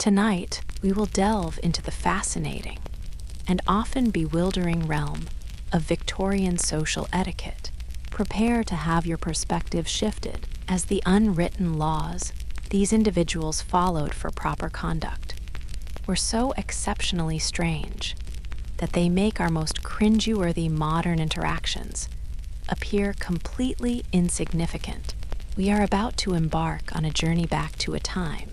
Tonight, we will delve into the fascinating and often bewildering realm of Victorian social etiquette. Prepare to have your perspective shifted as the unwritten laws these individuals followed for proper conduct were so exceptionally strange that they make our most cringeworthy modern interactions appear completely insignificant. We are about to embark on a journey back to a time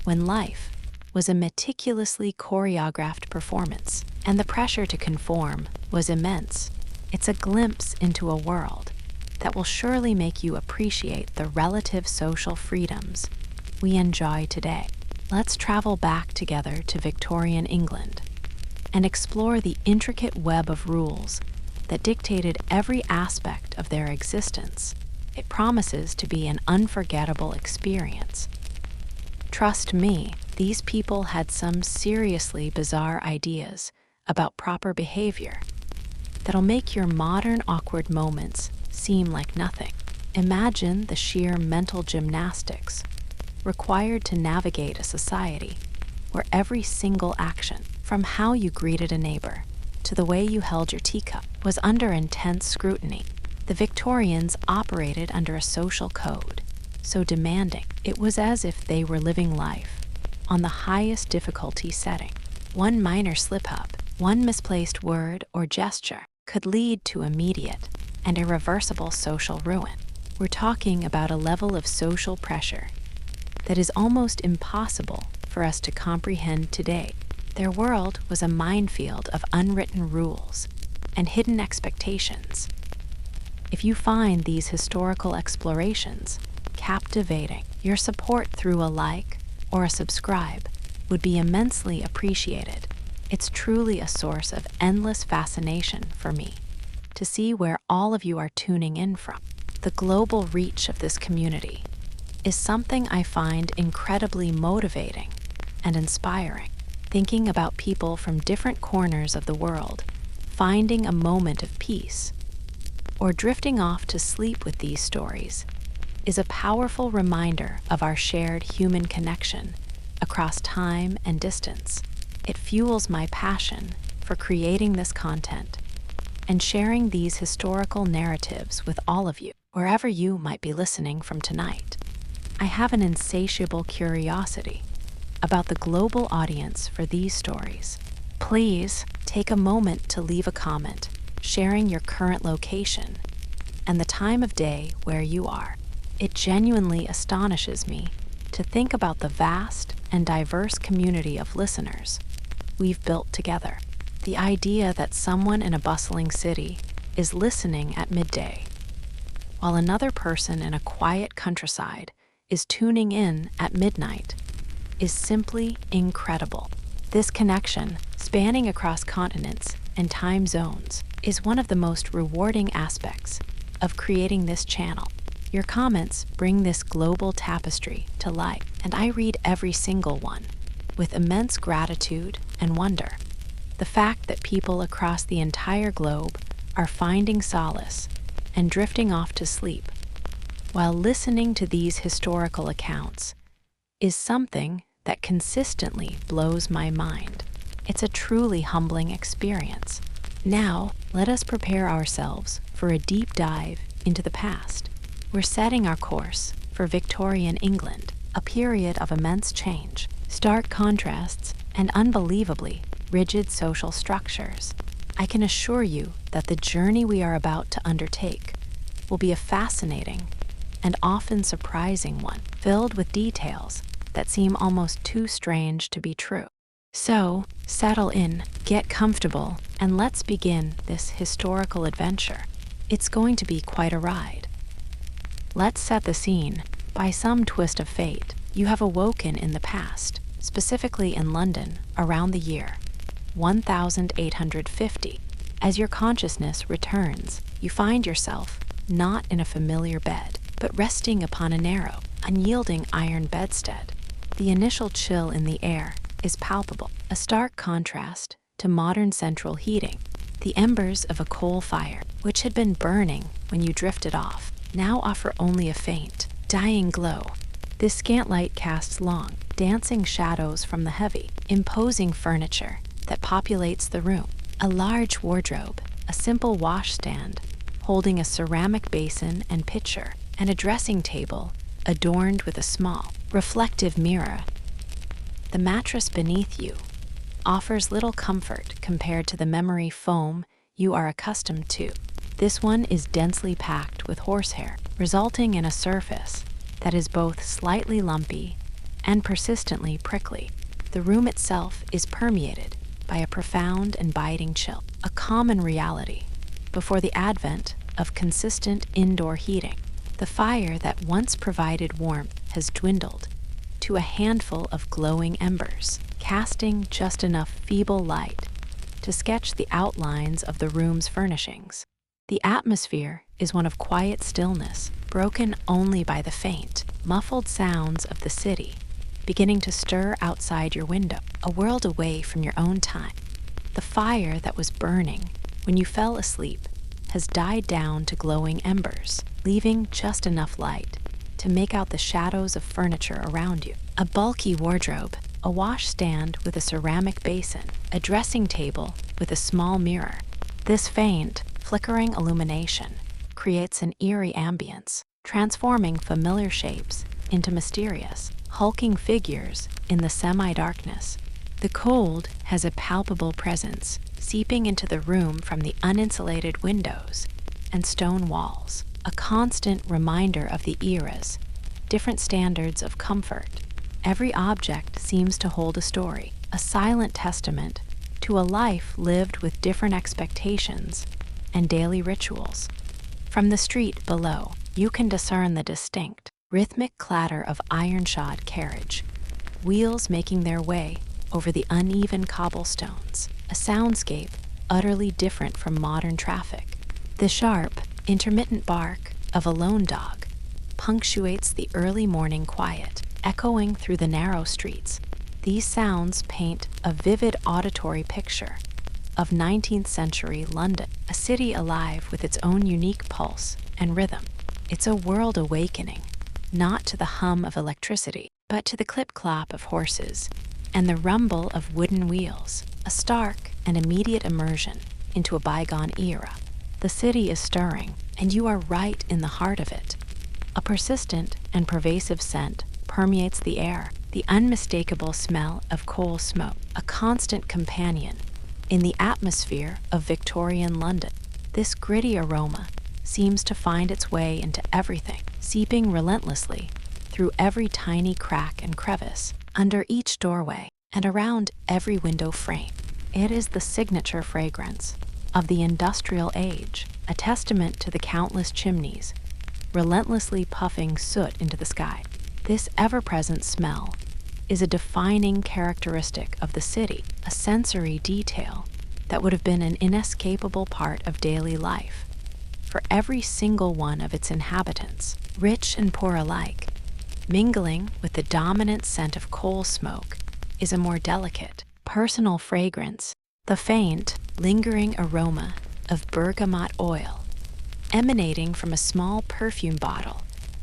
when life was a meticulously choreographed performance, and the pressure to conform was immense. It's a glimpse into a world that will surely make you appreciate the relative social freedoms we enjoy today. Let's travel back together to Victorian England and explore the intricate web of rules that dictated every aspect of their existence. It promises to be an unforgettable experience. Trust me, these people had some seriously bizarre ideas about proper behavior that'll make your modern awkward moments seem like nothing. Imagine the sheer mental gymnastics required to navigate a society where every single action, from how you greeted a neighbor to the way you held your teacup, was under intense scrutiny. The Victorians operated under a social code so demanding it was as if they were living life on the highest difficulty setting. One minor slip-up, one misplaced word or gesture could lead to immediate and irreversible social ruin. We're talking about a level of social pressure that is almost impossible for us to comprehend today. Their world was a minefield of unwritten rules and hidden expectations. If you find these historical explorations captivating, your support through a like or a subscribe would be immensely appreciated. It's truly a source of endless fascination for me to see where all of you are tuning in from. The global reach of this community is something I find incredibly motivating and inspiring. Thinking about people from different corners of the world finding a moment of peace or drifting off to sleep with these stories is a powerful reminder of our shared human connection across time and distance. It fuels my passion for creating this content and sharing these historical narratives with all of you, wherever you might be listening from tonight. I have an insatiable curiosity about the global audience for these stories. Please take a moment to leave a comment sharing your current location and the time of day where you are. It genuinely astonishes me to think about the vast and diverse community of listeners we've built together. The idea that someone in a bustling city is listening at midday, while another person in a quiet countryside is tuning in at midnight, is simply incredible. This connection, spanning across continents and time zones, is one of the most rewarding aspects of creating this channel. Your comments bring this global tapestry to life, and I read every single one with immense gratitude and wonder. The fact that people across the entire globe are finding solace and drifting off to sleep while listening to these historical accounts is something that consistently blows my mind. It's a truly humbling experience. Now, let us prepare ourselves for a deep dive into the past. We're setting our course for Victorian England, a period of immense change, stark contrasts, and unbelievably rigid social structures. I can assure you that the journey we are about to undertake will be a fascinating and often surprising one, filled with details that seem almost too strange to be true. So, settle in, get comfortable, and let's begin this historical adventure. It's going to be quite a ride. Let's set the scene. By some twist of fate, you have awoken in the past, specifically in London, around the year 1850. As your consciousness returns, you find yourself not in a familiar bed, but resting upon a narrow, unyielding iron bedstead. The initial chill in the air is palpable, a stark contrast to modern central heating. The embers of a coal fire, which had been burning when you drifted off, now offer only a faint, dying glow. This scant light casts long, dancing shadows from the heavy, imposing furniture that populates the room. A large wardrobe, a simple washstand, holding a ceramic basin and pitcher, and a dressing table adorned with a small, reflective mirror. The mattress beneath you offers little comfort compared to the memory foam you are accustomed to. This one is densely packed with horsehair, resulting in a surface that is both slightly lumpy and persistently prickly. The room itself is permeated by a profound and biting chill, a common reality before the advent of consistent indoor heating. The fire that once provided warmth has dwindled to a handful of glowing embers, casting just enough feeble light to sketch the outlines of the room's furnishings. The atmosphere is one of quiet stillness, broken only by the faint, muffled sounds of the city beginning to stir outside your window, a world away from your own time. The fire that was burning when you fell asleep has died down to glowing embers, leaving just enough light to make out the shadows of furniture around you. A bulky wardrobe, a washstand with a ceramic basin, a dressing table with a small mirror. This faint, flickering illumination creates an eerie ambience, transforming familiar shapes into mysterious, hulking figures in the semi-darkness. The cold has a palpable presence, seeping into the room from the uninsulated windows and stone walls, a constant reminder of the era's different standards of comfort. Every object seems to hold a story, a silent testament to a life lived with different expectations and daily rituals. From the street below, you can discern the distinct, rhythmic clatter of iron-shod carriage, wheels making their way over the uneven cobblestones, a soundscape utterly different from modern traffic. The sharp, intermittent bark of a lone dog punctuates the early morning quiet, echoing through the narrow streets. These sounds paint a vivid auditory picture of 19th century London, a city alive with its own unique pulse and rhythm. It's a world awakening, not to the hum of electricity, but to the clip-clop of horses and the rumble of wooden wheels, a stark and immediate immersion into a bygone era. The city is stirring, and you are right in the heart of it. A persistent and pervasive scent permeates the air, the unmistakable smell of coal smoke, a constant companion in the atmosphere of Victorian London. This gritty aroma seems to find its way into everything, seeping relentlessly through every tiny crack and crevice, under each doorway, and around every window frame. It is the signature fragrance of the industrial age, a testament to the countless chimneys relentlessly puffing soot into the sky. This ever-present smell is a defining characteristic of the city, a sensory detail that would have been an inescapable part of daily life for every single one of its inhabitants, rich and poor alike. Mingling with the dominant scent of coal smoke is a more delicate, personal fragrance, the faint, lingering aroma of bergamot oil emanating from a small perfume bottle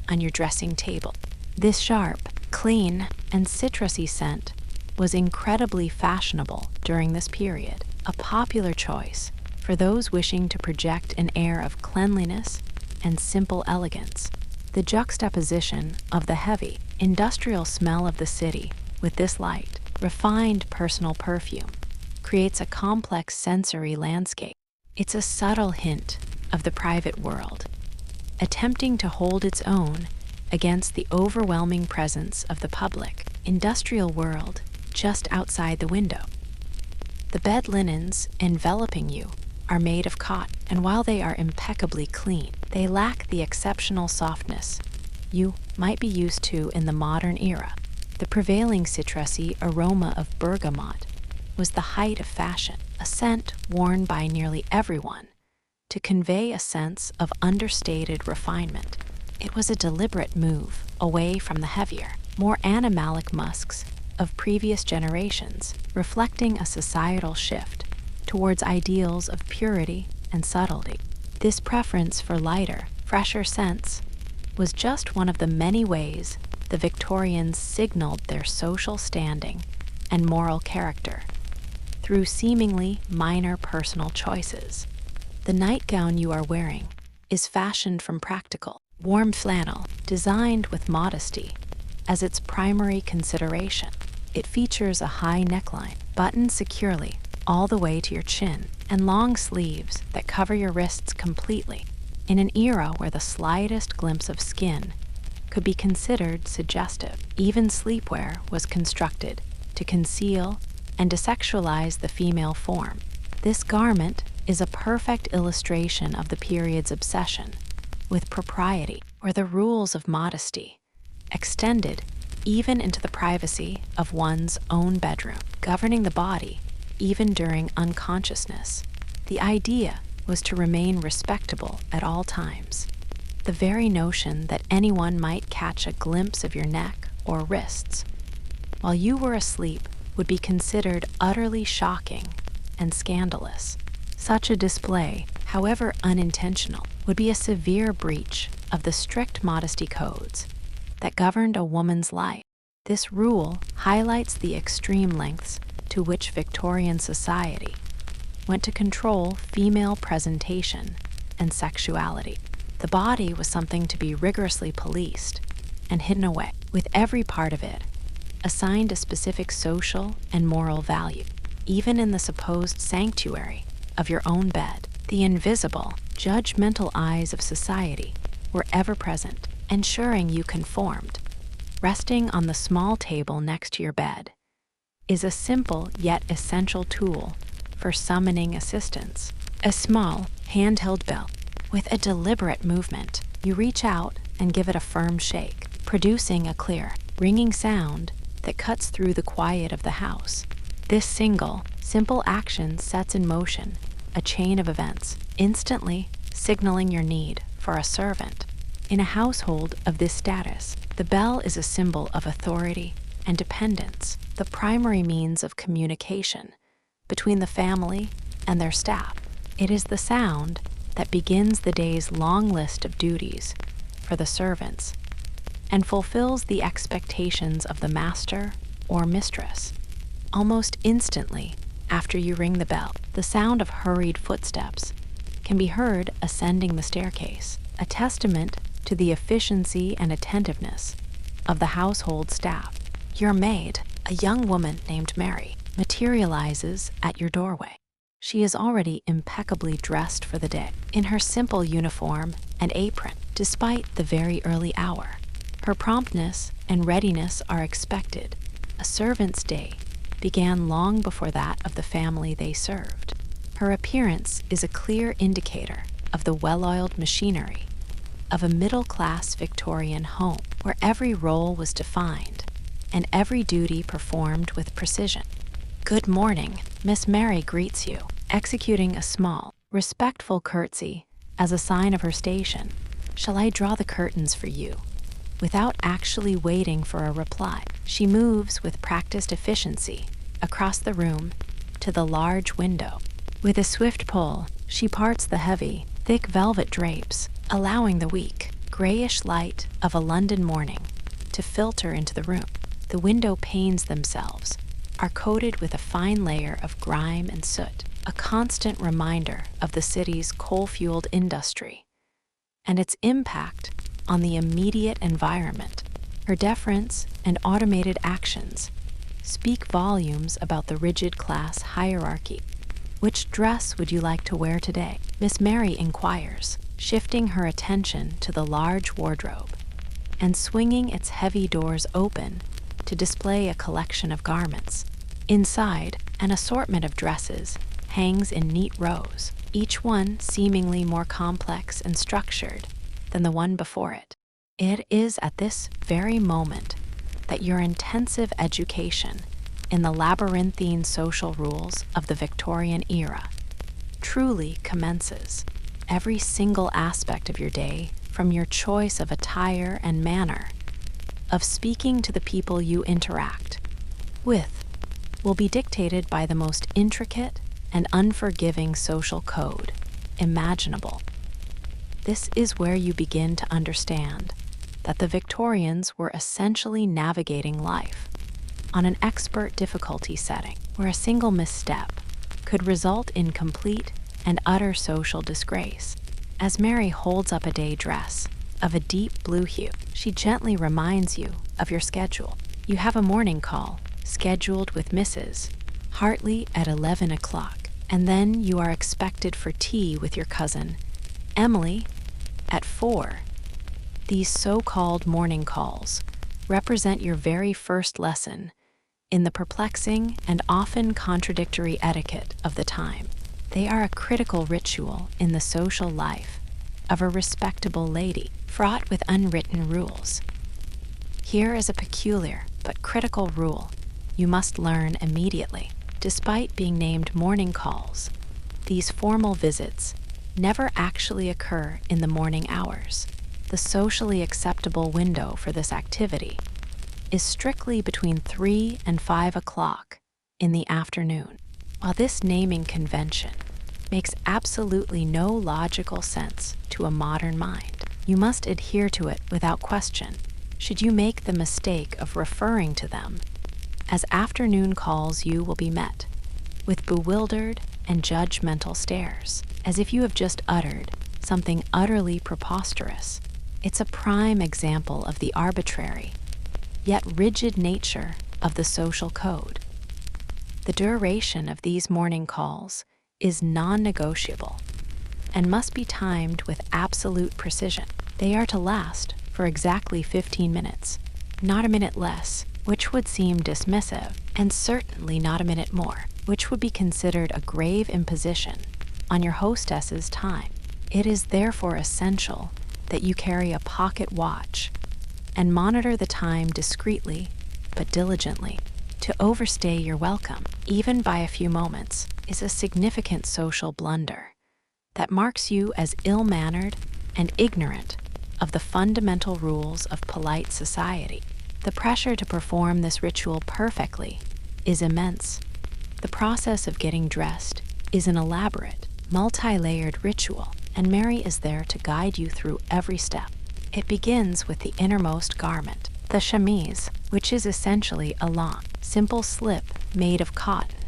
on your dressing table. This sharp, clean, and citrusy scent was incredibly fashionable during this period, a popular choice for those wishing to project an air of cleanliness and simple elegance. The juxtaposition of the heavy, industrial smell of the city with this light, refined personal perfume creates a complex sensory landscape. It's a subtle hint of the private world, attempting to hold its own against the overwhelming presence of the public, industrial world just outside the window. The bed linens enveloping you are made of cotton, and while they are impeccably clean, they lack the exceptional softness you might be used to in the modern era. The prevailing citrusy aroma of bergamot was the height of fashion, a scent worn by nearly everyone to convey a sense of understated refinement. It was a deliberate move away from the heavier, more animalic musks of previous generations, reflecting a societal shift towards ideals of purity and subtlety. This preference for lighter, fresher scents was just one of the many ways the Victorians signaled their social standing and moral character through seemingly minor personal choices. The nightgown you are wearing is fashioned from practical, warm flannel, designed with modesty as its primary consideration. It features a high neckline, buttoned securely all the way to your chin, and long sleeves that cover your wrists completely. In an era where the slightest glimpse of skin could be considered suggestive, even sleepwear was constructed to conceal and to sexualize the female form. This garment is a perfect illustration of the period's obsession with propriety, or the rules of modesty, extended even into the privacy of one's own bedroom, governing the body even during unconsciousness. The idea was to remain respectable at all times. The very notion that anyone might catch a glimpse of your neck or wrists while you were asleep would be considered utterly shocking and scandalous. Such a display, however unintentional, would be a severe breach of the strict modesty codes that governed a woman's life. This rule highlights the extreme lengths to which Victorian society went to control female presentation and sexuality. The body was something to be rigorously policed and hidden away, with every part of it assigned a specific social and moral value. Even in the supposed sanctuary of your own bed, the invisible, judgmental eyes of society were ever present, ensuring you conformed. Resting on the small table next to your bed is a simple yet essential tool for summoning assistance. A small, handheld bell. With a deliberate movement, you reach out and give it a firm shake, producing a clear, ringing sound that cuts through the quiet of the house. This single, simple action sets in motion a chain of events, instantly signaling your need for a servant. In a household of this status, the bell is a symbol of authority and dependence, the primary means of communication between the family and their staff. It is the sound that begins the day's long list of duties for the servants and fulfills the expectations of the master or mistress. Almost instantly after you ring the bell, the sound of hurried footsteps can be heard ascending the staircase, a testament to the efficiency and attentiveness of the household staff. Your maid, a young woman named Mary, materializes at your doorway. She is already impeccably dressed for the day, in her simple uniform and apron, despite the very early hour. Her promptness and readiness are expected. A servant's day began long before that of the family they served. Her appearance is a clear indicator of the well-oiled machinery of a middle-class Victorian home, where every role was defined and every duty performed with precision. "Good morning," Miss Mary greets you, executing a small, respectful curtsy as a sign of her station. "Shall I draw the curtains for you?" Without actually waiting for a reply, she moves with practiced efficiency across the room to the large window. With a swift pull, she parts the heavy, thick velvet drapes, allowing the weak, grayish light of a London morning to filter into the room. The window panes themselves are coated with a fine layer of grime and soot, a constant reminder of the city's coal-fueled industry and its impact on the immediate environment. Her deference and automated actions speak volumes about the rigid class hierarchy. "Which dress would you like to wear today?" Miss Mary inquires, shifting her attention to the large wardrobe and swinging its heavy doors open to display a collection of garments. Inside, an assortment of dresses hangs in neat rows, each one seemingly more complex and structured than the one before it. It is at this very moment that your intensive education in the labyrinthine social rules of the Victorian era truly commences. Every single aspect of your day, from your choice of attire and manner, of speaking to the people you interact with, will be dictated by the most intricate and unforgiving social code imaginable. This is where you begin to understand that the Victorians were essentially navigating life on an expert difficulty setting where a single misstep could result in complete and utter social disgrace. As Mary holds up a day dress of a deep blue hue, she gently reminds you of your schedule. You have a morning call scheduled with Mrs. Hartley at 11 o'clock, and then you are expected for tea with your cousin, Emily, at 4. These so-called morning calls represent your very first lesson in the perplexing and often contradictory etiquette of the time. They are a critical ritual in the social life of a respectable lady, fraught with unwritten rules. Here is a peculiar but critical rule you must learn immediately. Despite being named morning calls, these formal visits never actually occur in the morning hours. The socially acceptable window for this activity is strictly between 3 and 5 o'clock in the afternoon. While this naming convention makes absolutely no logical sense to a modern mind, you must adhere to it without question. Should you make the mistake of referring to them as afternoon calls, you will be met with bewildered and judgmental stares, as if you have just uttered something utterly preposterous. It's a prime example of the arbitrary, yet rigid nature of the social code. The duration of these morning calls is non-negotiable and must be timed with absolute precision. They are to last for exactly 15 minutes, not a minute less, which would seem dismissive, and certainly not a minute more, which would be considered a grave imposition on your hostess's time. It is therefore essential that you carry a pocket watch and monitor the time discreetly but diligently. To overstay your welcome, even by a few moments, is a significant social blunder that marks you as ill-mannered and ignorant of the fundamental rules of polite society. The pressure to perform this ritual perfectly is immense. The process of getting dressed is an elaborate, multi-layered ritual, and Mary is there to guide you through every step. It begins with the innermost garment, the chemise, which is essentially a long, simple slip made of cotton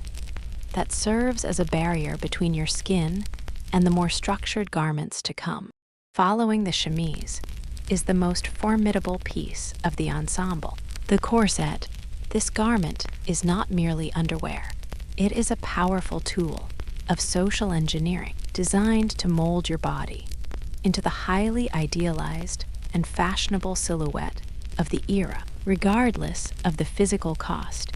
that serves as a barrier between your skin and the more structured garments to come. Following the chemise is the most formidable piece of the ensemble, the corset. This garment is not merely underwear. It is a powerful tool of social engineering designed to mold your body into the highly idealized and fashionable silhouette of the era, regardless of the physical cost.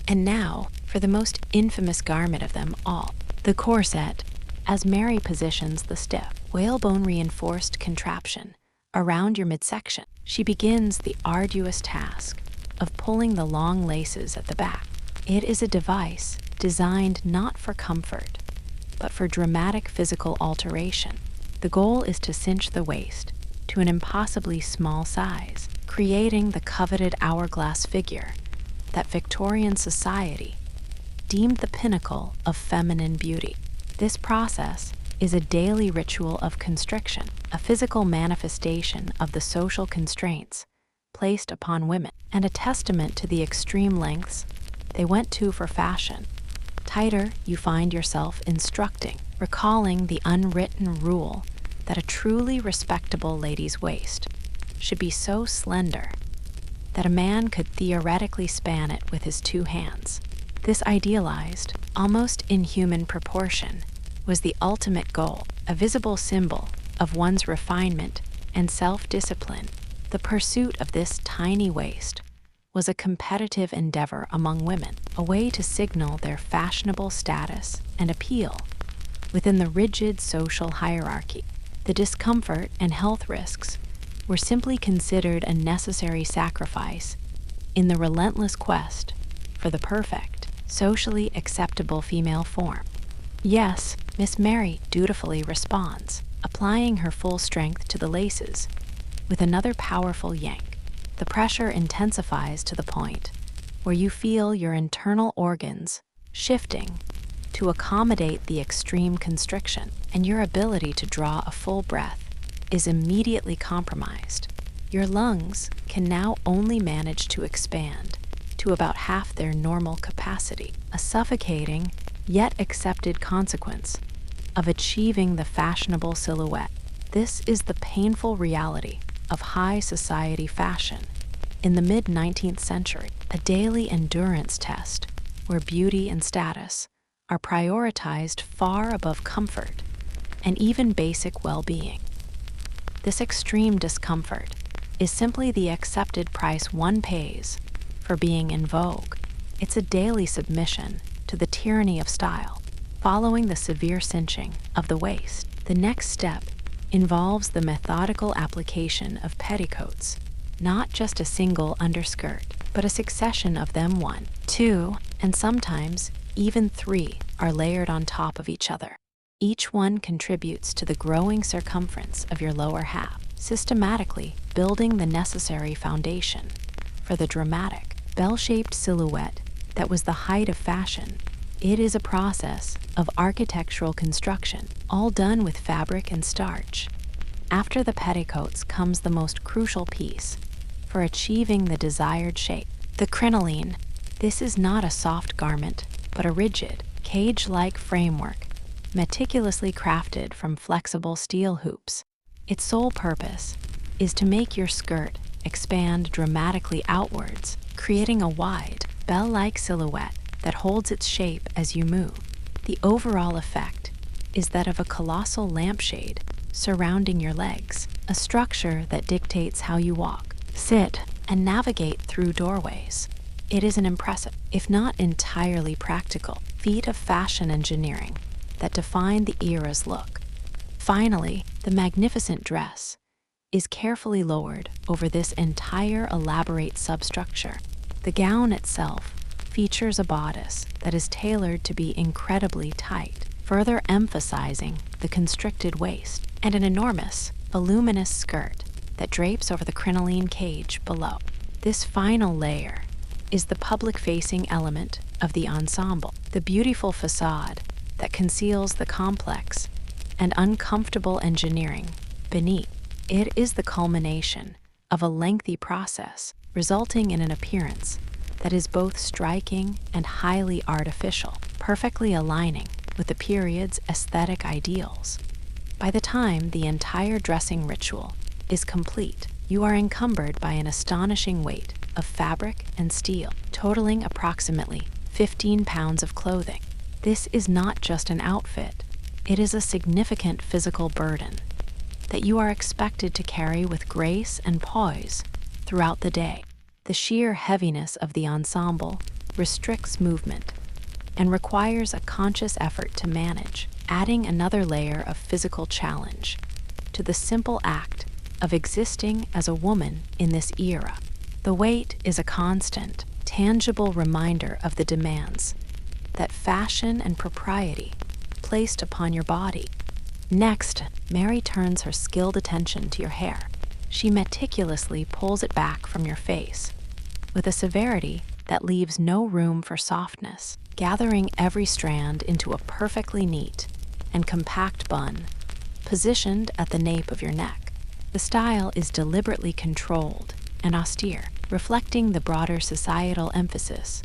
And now, for the most infamous garment of them all, the corset. As Mary positions the stiff, whalebone-reinforced contraption around your midsection, she begins the arduous task of pulling the long laces at the back. It is a device designed not for comfort, but for dramatic physical alteration. The goal is to cinch the waist to an impossibly small size, creating the coveted hourglass figure that Victorian society deemed the pinnacle of feminine beauty. This process is a daily ritual of constriction, a physical manifestation of the social constraints placed upon women, and a testament to the extreme lengths they went to for fashion. Tighter you find yourself instructing, recalling the unwritten rule that a truly respectable lady's waist should be so slender that a man could theoretically span it with his 2 hands. This idealized, almost inhuman proportion was the ultimate goal, a visible symbol of one's refinement and self-discipline. The pursuit of this tiny waist was a competitive endeavor among women, a way to signal their fashionable status and appeal within the rigid social hierarchy. The discomfort and health risks were simply considered a necessary sacrifice in the relentless quest for the perfect, socially acceptable female form. Yes, Miss Mary dutifully responds, applying her full strength to the laces with another powerful yank. The pressure intensifies to the point where you feel your internal organs shifting to accommodate the extreme constriction, and your ability to draw a full breath is immediately compromised. Your lungs can now only manage to expand to about half their normal capacity, a suffocating yet accepted consequence of achieving the fashionable silhouette. This is the painful reality of high society fashion in the mid-19th century, a daily endurance test where beauty and status are prioritized far above comfort and even basic well-being. This extreme discomfort is simply the accepted price one pays for being in vogue. It's a daily submission to the tyranny of style. Following the severe cinching of the waist, the next step involves the methodical application of petticoats, not just a single underskirt, but a succession of them. 1, 2, and sometimes even 3 are layered on top of each other. Each one contributes to the growing circumference of your lower half, systematically building the necessary foundation for the dramatic, bell-shaped silhouette that was the height of fashion. It is a process of architectural construction, all done with fabric and starch. After the petticoats comes the most crucial piece for achieving the desired shape, the crinoline. This is not a soft garment, but a rigid, cage-like framework meticulously crafted from flexible steel hoops. Its sole purpose is to make your skirt expand dramatically outwards, creating a wide, bell-like silhouette that holds its shape as you move. The overall effect is that of a colossal lampshade surrounding your legs, a structure that dictates how you walk, sit, and navigate through doorways. It is an impressive, if not entirely practical, feat of fashion engineering that defined the era's look. Finally, the magnificent dress is carefully lowered over this entire elaborate substructure. The gown itself features a bodice that is tailored to be incredibly tight, further emphasizing the constricted waist, and an enormous, voluminous skirt that drapes over the crinoline cage below. This final layer is the public-facing element of the ensemble, the beautiful facade that conceals the complex and uncomfortable engineering beneath. It is the culmination of a lengthy process, resulting in an appearance that is both striking and highly artificial, perfectly aligning with the period's aesthetic ideals. By the time the entire dressing ritual is complete, you are encumbered by an astonishing weight of fabric and steel, totaling approximately 15 pounds of clothing. This is not just an outfit, it is a significant physical burden that you are expected to carry with grace and poise throughout the day. The sheer heaviness of the ensemble restricts movement and requires a conscious effort to manage, adding another layer of physical challenge to the simple act of existing as a woman in this era. The weight is a constant, tangible reminder of the demands that fashion and propriety placed upon your body. Next, Mary turns her skilled attention to your hair. She meticulously pulls it back from your face with a severity that leaves no room for softness, gathering every strand into a perfectly neat and compact bun positioned at the nape of your neck. The style is deliberately controlled and austere, reflecting the broader societal emphasis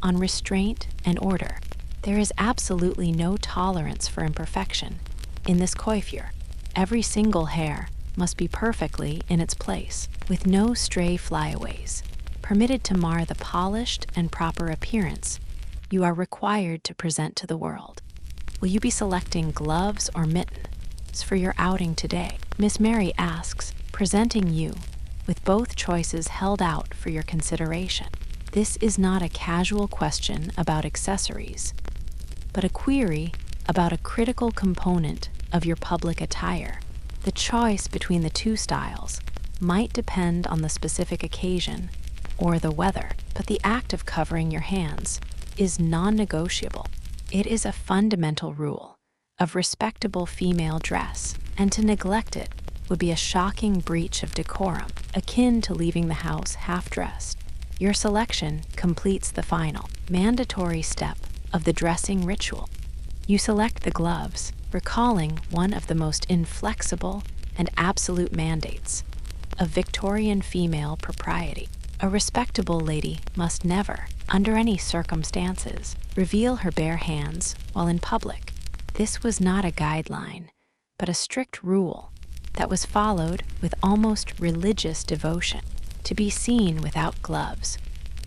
on restraint and order. There is absolutely no tolerance for imperfection in this coiffure. Every single hair must be perfectly in its place, with no stray flyaways permitted to mar the polished and proper appearance you are required to present to the world. Will you be selecting gloves or mittens for your outing today? Miss Mary asks, presenting you with both choices held out for your consideration. This is not a casual question about accessories, but a query about a critical component of your public attire. The choice between the two styles might depend on the specific occasion or the weather, but the act of covering your hands is non-negotiable. It is a fundamental rule of respectable female dress, and to neglect it would be a shocking breach of decorum, akin to leaving the house half-dressed. Your selection completes the final, mandatory step of the dressing ritual. You select the gloves, recalling one of the most inflexible and absolute mandates of Victorian female propriety. A respectable lady must never, under any circumstances, reveal her bare hands while in public. This was not a guideline, but a strict rule that was followed with almost religious devotion. To be seen without gloves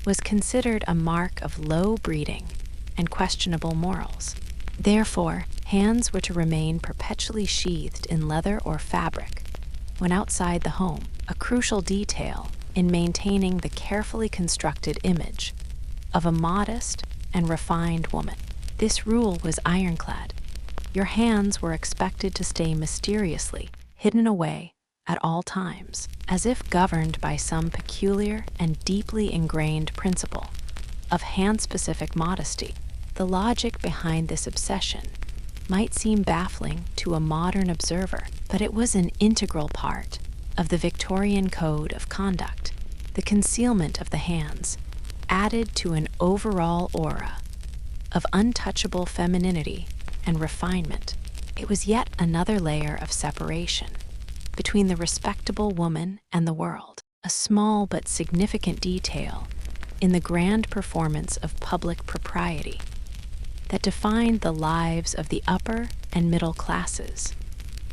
was considered a mark of low breeding and questionable morals. Therefore, hands were to remain perpetually sheathed in leather or fabric when outside the home, a crucial detail in maintaining the carefully constructed image of a modest and refined woman. This rule was ironclad. Your hands were expected to stay mysteriously hidden away at all times, as if governed by some peculiar and deeply ingrained principle of hand-specific modesty. The logic behind this obsession might seem baffling to a modern observer, but it was an integral part of the Victorian code of conduct. The concealment of the hands added to an overall aura of untouchable femininity and refinement. It was yet another layer of separation between the respectable woman and the world, a small but significant detail in the grand performance of public propriety that defined the lives of the upper and middle classes.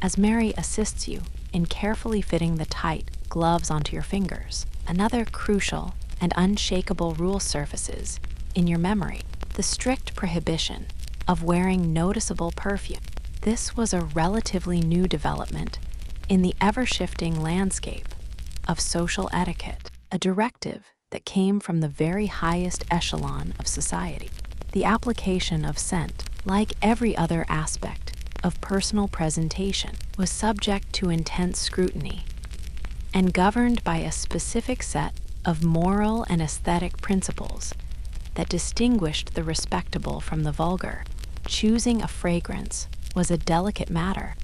As Mary assists you in carefully fitting the tight gloves onto your fingers, another crucial and unshakable rule surfaces in your memory: the strict prohibition of wearing noticeable perfume. This was a relatively new development in the ever-shifting landscape of social etiquette, a directive that came from the very highest echelon of society. The application of scent, like every other aspect of personal presentation, was subject to intense scrutiny and governed by a specific set of moral and aesthetic principles that distinguished the respectable from the vulgar. Choosing a fragrance was a delicate matter.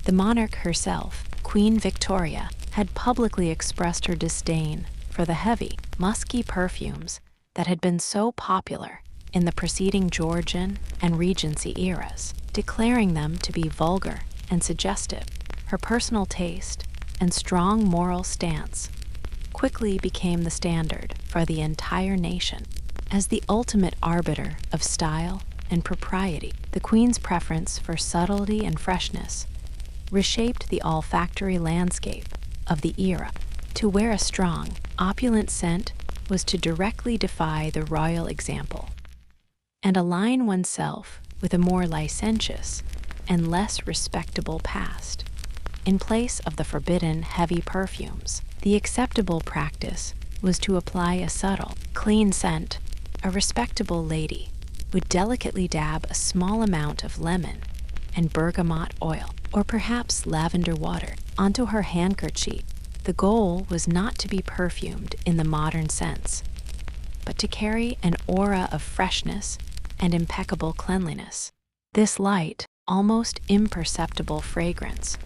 The monarch herself, Queen Victoria, had publicly expressed her disdain for the heavy, musky perfumes that had been so popular in the preceding Georgian and Regency eras, declaring them to be vulgar and suggestive. Her personal taste and strong moral stance quickly became the standard for the entire nation. As the ultimate arbiter of style and propriety, the Queen's preference for subtlety and freshness reshaped the olfactory landscape of the era. To wear a strong, opulent scent was to directly defy the royal example and align oneself with a more licentious and less respectable past. In place of the forbidden heavy perfumes, the acceptable practice was to apply a subtle, clean scent. A respectable lady would delicately dab a small amount of lemon and bergamot oil, or perhaps lavender water, onto her handkerchief. The goal was not to be perfumed in the modern sense, but to carry an aura of freshness and impeccable cleanliness. This light, almost imperceptible fragrance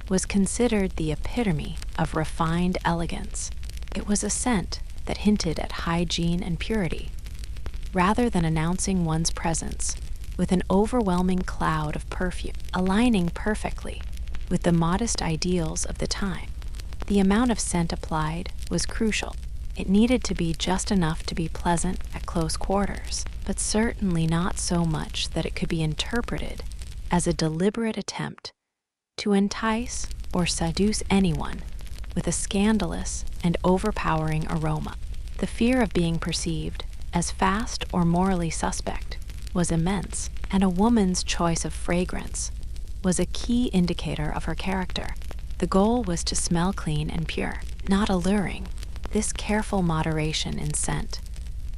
was considered the epitome of refined elegance. It was a scent that hinted at hygiene and purity, rather than announcing one's presence with an overwhelming cloud of perfume, aligning perfectly with the modest ideals of the time. The amount of scent applied was crucial. It needed to be just enough to be pleasant at close quarters, but certainly not so much that it could be interpreted as a deliberate attempt to entice or seduce anyone with a scandalous and overpowering aroma. The fear of being perceived as fast or morally suspect was immense, and a woman's choice of fragrance was a key indicator of her character. The goal was to smell clean and pure, not alluring. This careful moderation in scent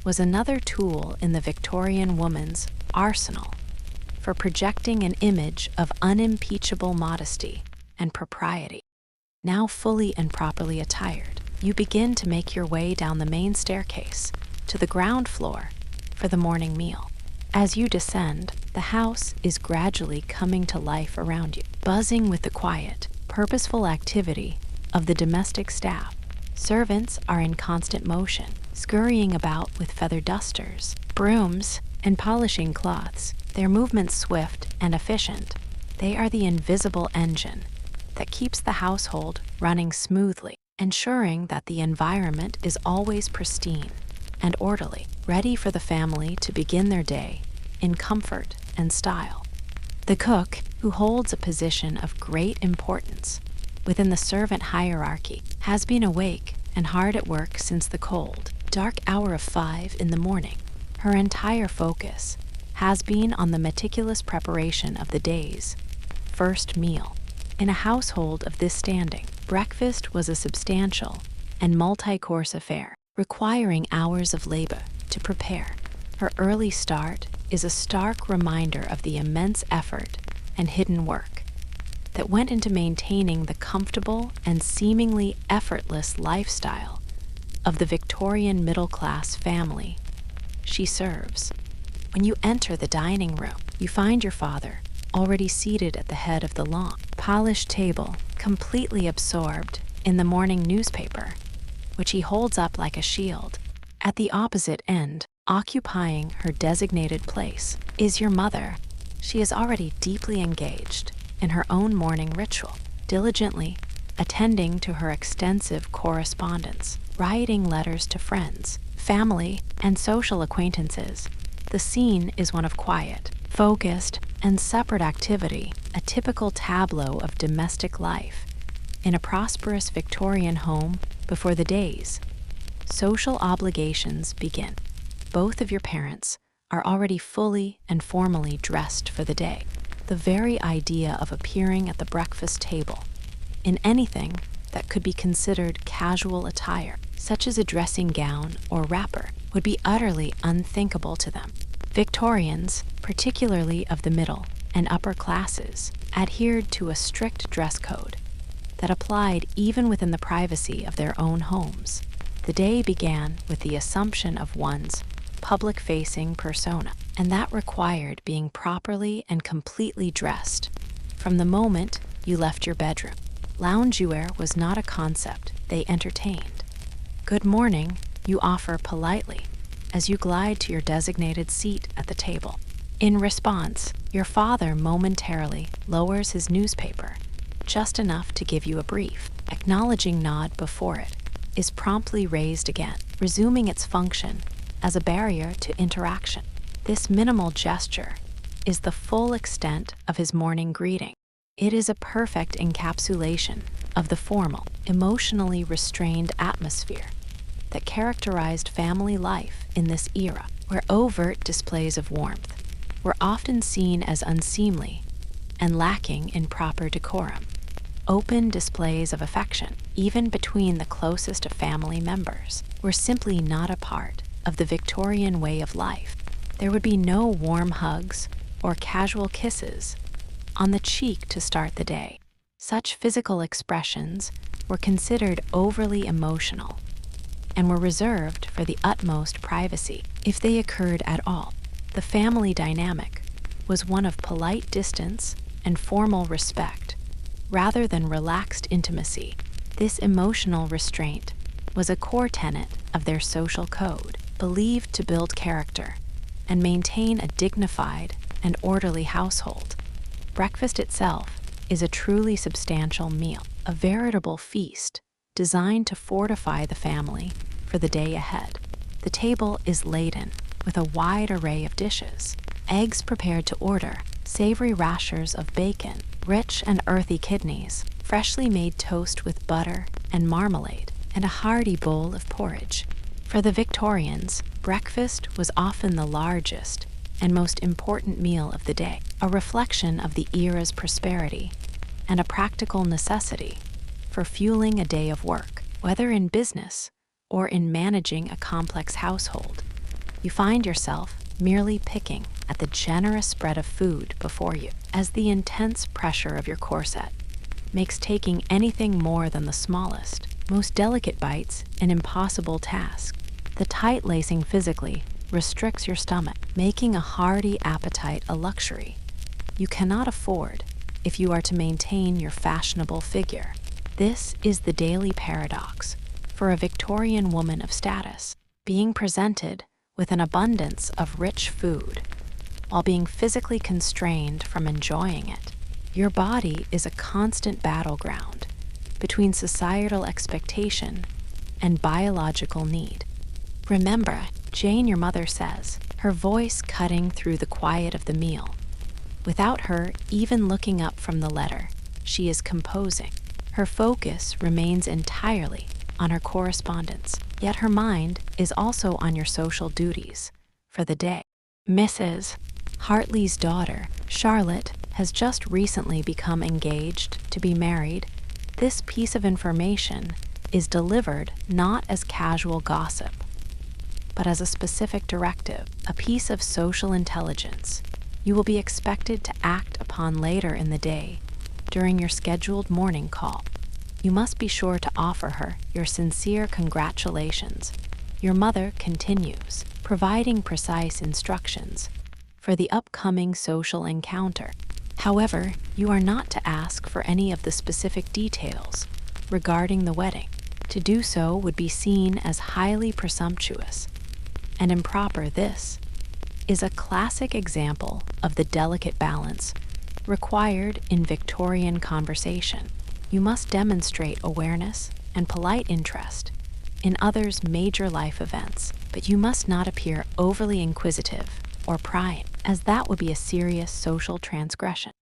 was another tool in the Victorian woman's arsenal for projecting an image of unimpeachable modesty and propriety. Now fully and properly attired, you begin to make your way down the main staircase to the ground floor for the morning meal. As you descend, the house is gradually coming to life around you, buzzing with the quiet, purposeful activity of the domestic staff. Servants are in constant motion, scurrying about with feather dusters, brooms, and polishing cloths, their movements swift and efficient. They are the invisible engine that keeps the household running smoothly. ensuring that the environment is always pristine and orderly, ready for the family to begin their day in comfort and style. The cook, who holds a position of great importance within the servant hierarchy, has been awake and hard at work since the cold, dark hour of 5 in the morning. Her entire focus has been on the meticulous preparation of the day's first meal. In a household of this standing, breakfast was a substantial and multi-course affair, requiring hours of labor to prepare. Her early start is a stark reminder of the immense effort and hidden work that went into maintaining the comfortable and seemingly effortless lifestyle of the Victorian middle-class family she serves. When you enter the dining room, you find your father already seated at the head of the long, polished table, completely absorbed in the morning newspaper, which he holds up like a shield. At the opposite end, occupying her designated place, is your mother. She is already deeply engaged in her own morning ritual, diligently attending to her extensive correspondence, writing letters to friends, family, and social acquaintances. The scene is one of quiet, focused, and separate activity, a typical tableau of domestic life in a prosperous Victorian home before the day's social obligations begin. Both of your parents are already fully and formally dressed for the day. The very idea of appearing at the breakfast table in anything that could be considered casual attire, such as a dressing gown or wrapper, would be utterly unthinkable to them. Victorians, particularly of the middle and upper classes, adhered to a strict dress code that applied even within the privacy of their own homes. The day began with the assumption of one's public-facing persona, and that required being properly and completely dressed from the moment you left your bedroom. Loungewear was not a concept they entertained. Good morning, you offer politely as you glide to your designated seat at the table. In response, your father momentarily lowers his newspaper, just enough to give you a brief, acknowledging nod before it is promptly raised again, resuming its function as a barrier to interaction. This minimal gesture is the full extent of his morning greeting. It is a perfect encapsulation of the formal, emotionally restrained atmosphere that characterized family life in this era, where overt displays of warmth were often seen as unseemly and lacking in proper decorum. Open displays of affection, even between the closest of family members, were simply not a part of the Victorian way of life. There would be no warm hugs or casual kisses on the cheek to start the day. Such physical expressions were considered overly emotional and were reserved for the utmost privacy, if they occurred at all. The family dynamic was one of polite distance and formal respect, rather than relaxed intimacy. This emotional restraint was a core tenet of their social code, believed to build character and maintain a dignified and orderly household. Breakfast itself is a truly substantial meal, a veritable feast designed to fortify the family for the day ahead. The table is laden with a wide array of dishes: eggs prepared to order, savory rashers of bacon, rich and earthy kidneys, freshly made toast with butter and marmalade, and a hearty bowl of porridge. For the Victorians, breakfast was often the largest and most important meal of the day, a reflection of the era's prosperity and a practical necessity for fueling a day of work. Whether in business or in managing a complex household, you find yourself merely picking at the generous spread of food before you, as the intense pressure of your corset makes taking anything more than the smallest, most delicate bites an impossible task. The tight lacing physically restricts your stomach, making a hearty appetite a luxury you cannot afford if you are to maintain your fashionable figure. This is the daily paradox for a Victorian woman of status, being presented with an abundance of rich food while being physically constrained from enjoying it. Your body is a constant battleground between societal expectation and biological need. Remember, Jane, your mother says, her voice cutting through the quiet of the meal. Without her even looking up from the letter she is composing, her focus remains entirely on her correspondence, yet her mind is also on your social duties for the day. Mrs. Hartley's daughter, Charlotte, has just recently become engaged to be married. This piece of information is delivered not as casual gossip, but as a specific directive, a piece of social intelligence you will be expected to act upon later in the day during your scheduled morning call. You must be sure to offer her your sincere congratulations. Your mother continues, providing precise instructions for the upcoming social encounter. However, you are not to ask for any of the specific details regarding the wedding. To do so would be seen as highly presumptuous and improper. This is a classic example of the delicate balance required in Victorian conversation. You must demonstrate awareness and polite interest in others' major life events, but you must not appear overly inquisitive or prying, as that would be a serious social transgression.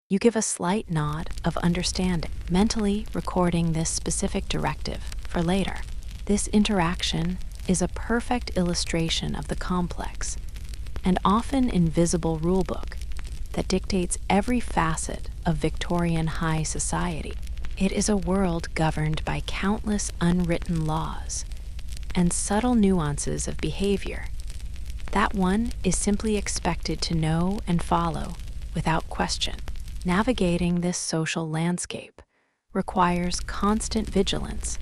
You give a slight nod of understanding, mentally recording this specific directive for later. This interaction is a perfect illustration of the complex and often invisible rulebook that dictates every facet of Victorian high society. It is a world governed by countless unwritten laws and subtle nuances of behavior that one is simply expected to know and follow without question. Navigating this social landscape requires constant vigilance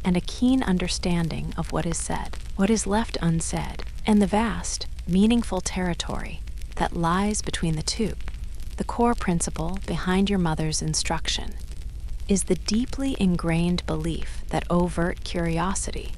and a keen understanding of what is said, what is left unsaid, and the vast, meaningful territory that lies between the two. The core principle behind your mother's instruction is the deeply ingrained belief that overt curiosity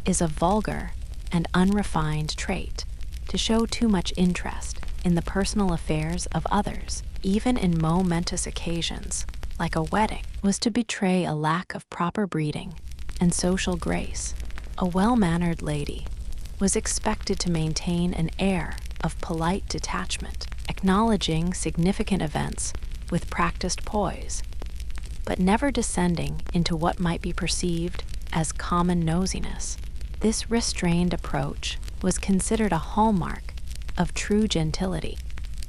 is a vulgar and unrefined trait. To show too much interest in the personal affairs of others, even in momentous occasions like a wedding, was to betray a lack of proper breeding and social grace. A well-mannered lady was expected to maintain an air of polite detachment, acknowledging significant events with practiced poise, but never descending into what might be perceived as common nosiness. This restrained approach was considered a hallmark of true gentility.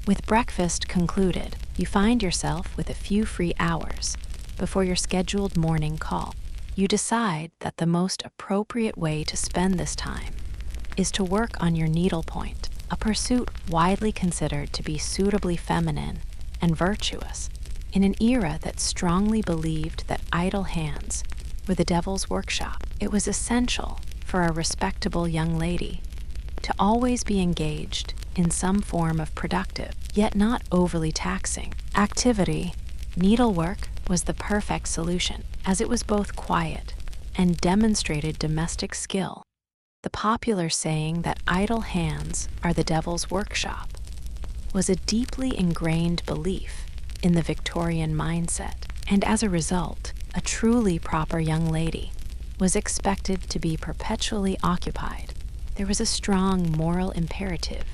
With breakfast concluded, you find yourself with a few free hours before your scheduled morning call. You decide that the most appropriate way to spend this time is to work on your needlepoint, a pursuit widely considered to be suitably feminine and virtuous. In an era that strongly believed that idle hands were the devil's workshop, it was essential for a respectable young lady to always be engaged in some form of productive, yet not overly taxing, activity. Needlework was the perfect solution, as it was both quiet and demonstrated domestic skill. The popular saying that idle hands are the devil's workshop was a deeply ingrained belief in the Victorian mindset, and as a result, a truly proper young lady was expected to be perpetually occupied. There was a strong moral imperative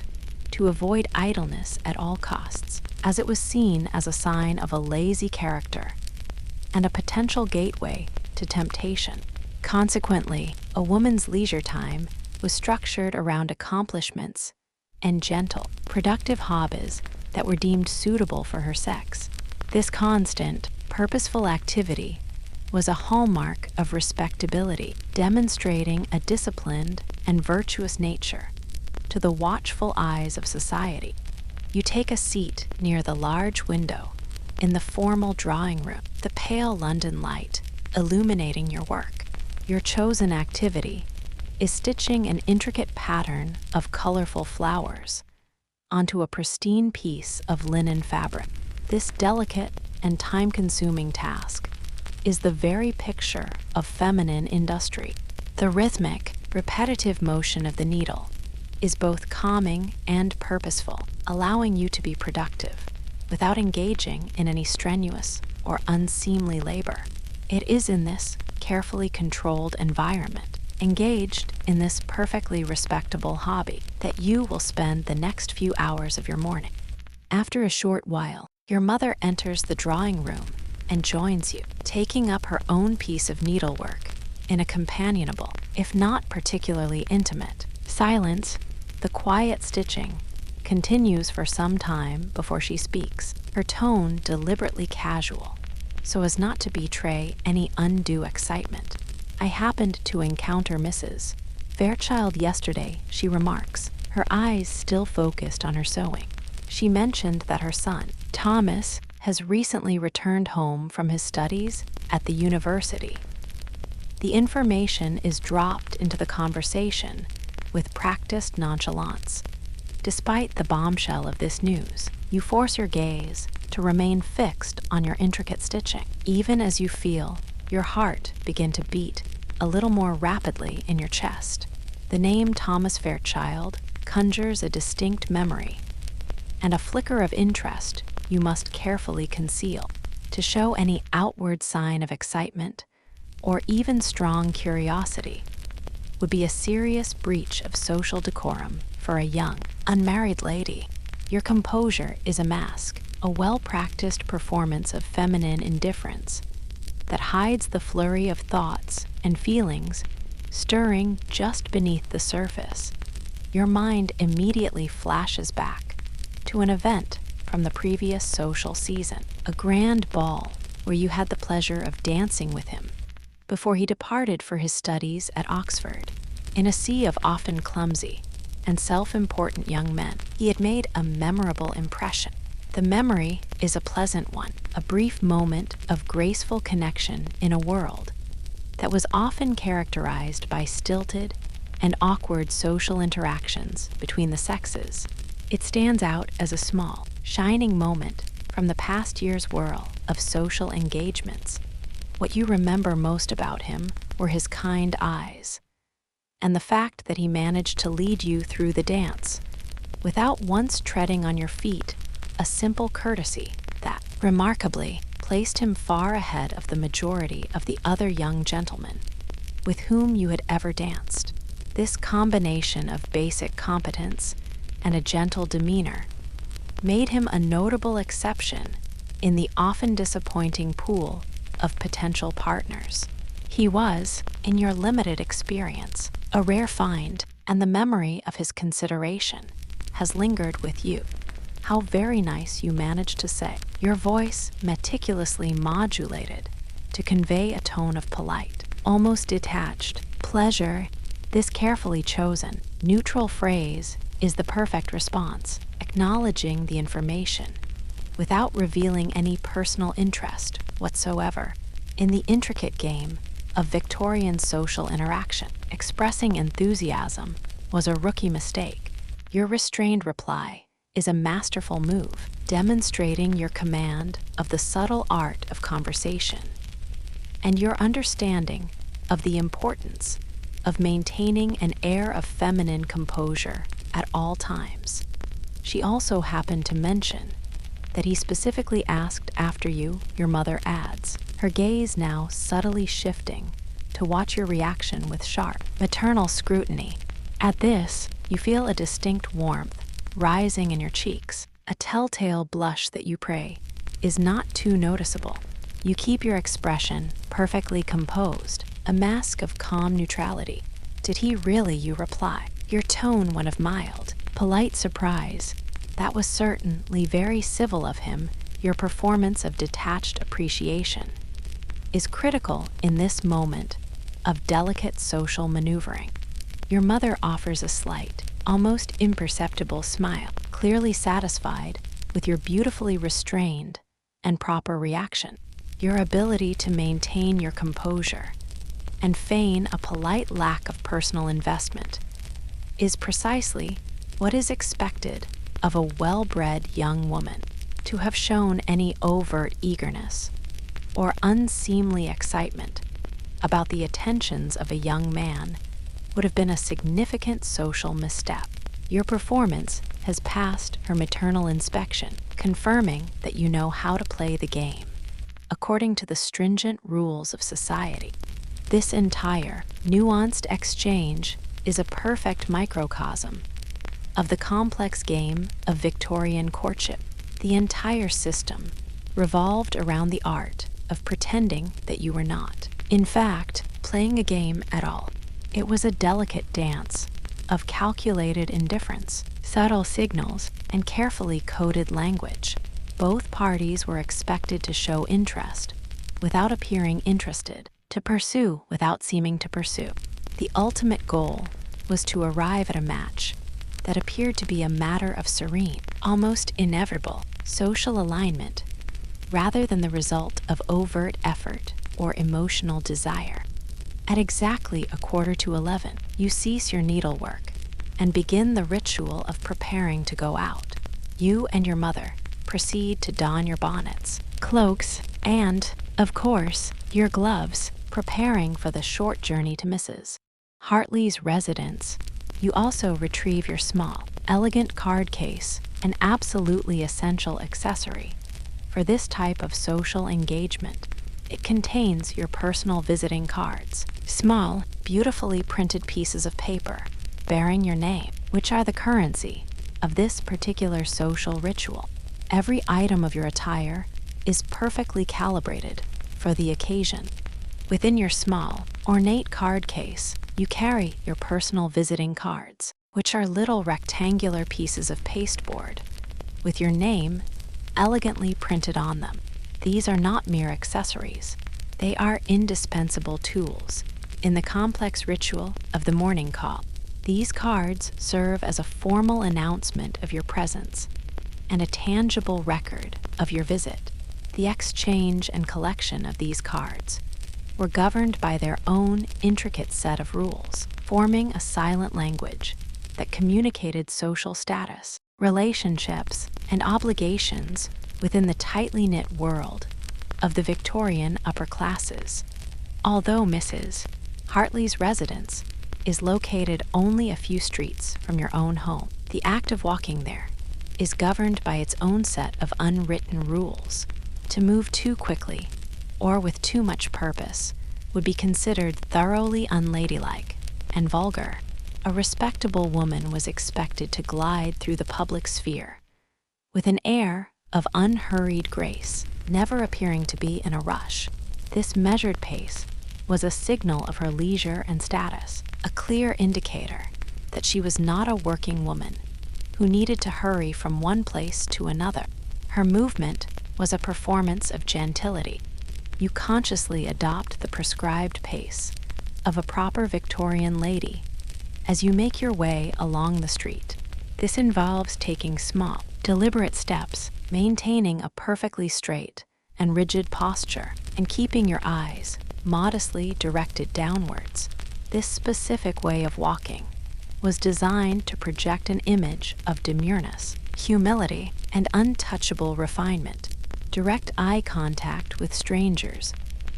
to avoid idleness at all costs, as it was seen as a sign of a lazy character and a potential gateway to temptation. Consequently, a woman's leisure time was structured around accomplishments and gentle, productive hobbies that were deemed suitable for her sex. This constant, purposeful activity was a hallmark of respectability, demonstrating a disciplined and virtuous nature to the watchful eyes of society. You take a seat near the large window in the formal drawing room, the pale London light illuminating your work. Your chosen activity is stitching an intricate pattern of colorful flowers onto a pristine piece of linen fabric. This delicate and time-consuming task is the very picture of feminine industry. The rhythmic, repetitive motion of the needle is both calming and purposeful, allowing you to be productive without engaging in any strenuous or unseemly labor. It is in this carefully controlled environment, engaged in this perfectly respectable hobby, that you will spend the next few hours of your morning. After a short while, your mother enters the drawing room and joins you, taking up her own piece of needlework in a companionable, if not particularly intimate, silence. The quiet stitching continues for some time before she speaks, her tone deliberately casual, so as not to betray any undue excitement. "I happened to encounter Mrs. Fairchild yesterday," she remarks, her eyes still focused on her sewing. "She mentioned that her son, Thomas, has recently returned home from his studies at the university." The information is dropped into the conversation with practiced nonchalance. Despite the bombshell of this news, you force your gaze to remain fixed on your intricate stitching, even as you feel your heart begin to beat a little more rapidly in your chest. The name Thomas Fairchild conjures a distinct memory, and a flicker of interest you must carefully conceal. To show any outward sign of excitement or even strong curiosity would be a serious breach of social decorum for a young, unmarried lady. Your composure is a mask, a well-practiced performance of feminine indifference that hides the flurry of thoughts and feelings stirring just beneath the surface. Your mind immediately flashes back to an event from the previous social season, a grand ball where you had the pleasure of dancing with him before he departed for his studies at Oxford. In a sea of often clumsy and self-important young men, he had made a memorable impression. The memory is a pleasant one, a brief moment of graceful connection in a world that was often characterized by stilted and awkward social interactions between the sexes. It stands out as a small, shining moment from the past year's whirl of social engagements. What you remember most about him were his kind eyes, and the fact that he managed to lead you through the dance without once treading on your feet, a simple courtesy that, remarkably, placed him far ahead of the majority of the other young gentlemen with whom you had ever danced. This combination of basic competence and a gentle demeanor made him a notable exception in the often disappointing pool of potential partners. He was, in your limited experience, a rare find, and the memory of his consideration has lingered with you. How very nice, you managed to say, your voice meticulously modulated to convey a tone of polite, almost detached pleasure. This carefully chosen, neutral phrase is the perfect response, acknowledging the information without revealing any personal interest whatsoever in the intricate game of Victorian social interaction. Expressing enthusiasm was a rookie mistake. Your restrained reply is a masterful move, demonstrating your command of the subtle art of conversation and your understanding of the importance of maintaining an air of feminine composure at all times. She also happened to mention that he specifically asked after you, your mother adds, her gaze now subtly shifting to watch your reaction with sharp, maternal scrutiny. At this, you feel a distinct warmth rising in your cheeks, a telltale blush that you pray is not too noticeable. You keep your expression perfectly composed, a mask of calm neutrality. Did he really, you reply, your tone one of mild, polite surprise. That was certainly very civil of him. Your performance of detached appreciation is critical in this moment of delicate social maneuvering. Your mother offers a slight, almost imperceptible smile, clearly satisfied with your beautifully restrained and proper reaction. Your ability to maintain your composure and feign a polite lack of personal investment is precisely what is expected of a well-bred young woman. To have shown any overt eagerness or unseemly excitement about the attentions of a young man would have been a significant social misstep. Your performance has passed her maternal inspection, confirming that you know how to play the game. according to the stringent rules of society. This entire, nuanced exchange is a perfect microcosm of the complex game of Victorian courtship. The entire system revolved around the art of pretending that you were not, in fact, playing a game at all. It was a delicate dance of calculated indifference, subtle signals, and carefully coded language. Both parties were expected to show interest without appearing interested, to pursue without seeming to pursue. The ultimate goal was to arrive at a match that appeared to be a matter of serene, almost inevitable social alignment, rather than the result of overt effort or emotional desire. At exactly 11:15, you cease your needlework and begin the ritual of preparing to go out. You and your mother proceed to don your bonnets, cloaks, and, of course, your gloves, preparing for the short journey to Mrs. Hartley's residence. You also retrieve your small, elegant card case, an absolutely essential accessory for this type of social engagement. It contains your personal visiting cards, small, beautifully printed pieces of paper bearing your name, which are the currency of this particular social ritual. Every item of your attire is perfectly calibrated for the occasion. Within your small, ornate card case, you carry your personal visiting cards, which are little rectangular pieces of pasteboard with your name elegantly printed on them. These are not mere accessories. They are indispensable tools in the complex ritual of the morning call. These cards serve as a formal announcement of your presence and a tangible record of your visit. The exchange and collection of these cards were governed by their own intricate set of rules, forming a silent language that communicated social status, relationships, and obligations within the tightly knit world of the Victorian upper classes. Although Mrs. Hartley's residence is located only a few streets from your own home, the act of walking there is governed by its own set of unwritten rules. To move too quickly or with too much purpose would be considered thoroughly unladylike and vulgar. A respectable woman was expected to glide through the public sphere with an air of unhurried grace, never appearing to be in a rush. This measured pace was a signal of her leisure and status, a clear indicator that she was not a working woman who needed to hurry from one place to another. Her movement was a performance of gentility. You consciously adopt the prescribed pace of a proper Victorian lady as you make your way along the street. This involves taking small, deliberate steps, maintaining a perfectly straight and rigid posture, and keeping your eyes modestly directed downwards. This specific way of walking was designed to project an image of demureness, humility, and untouchable refinement. Direct eye contact with strangers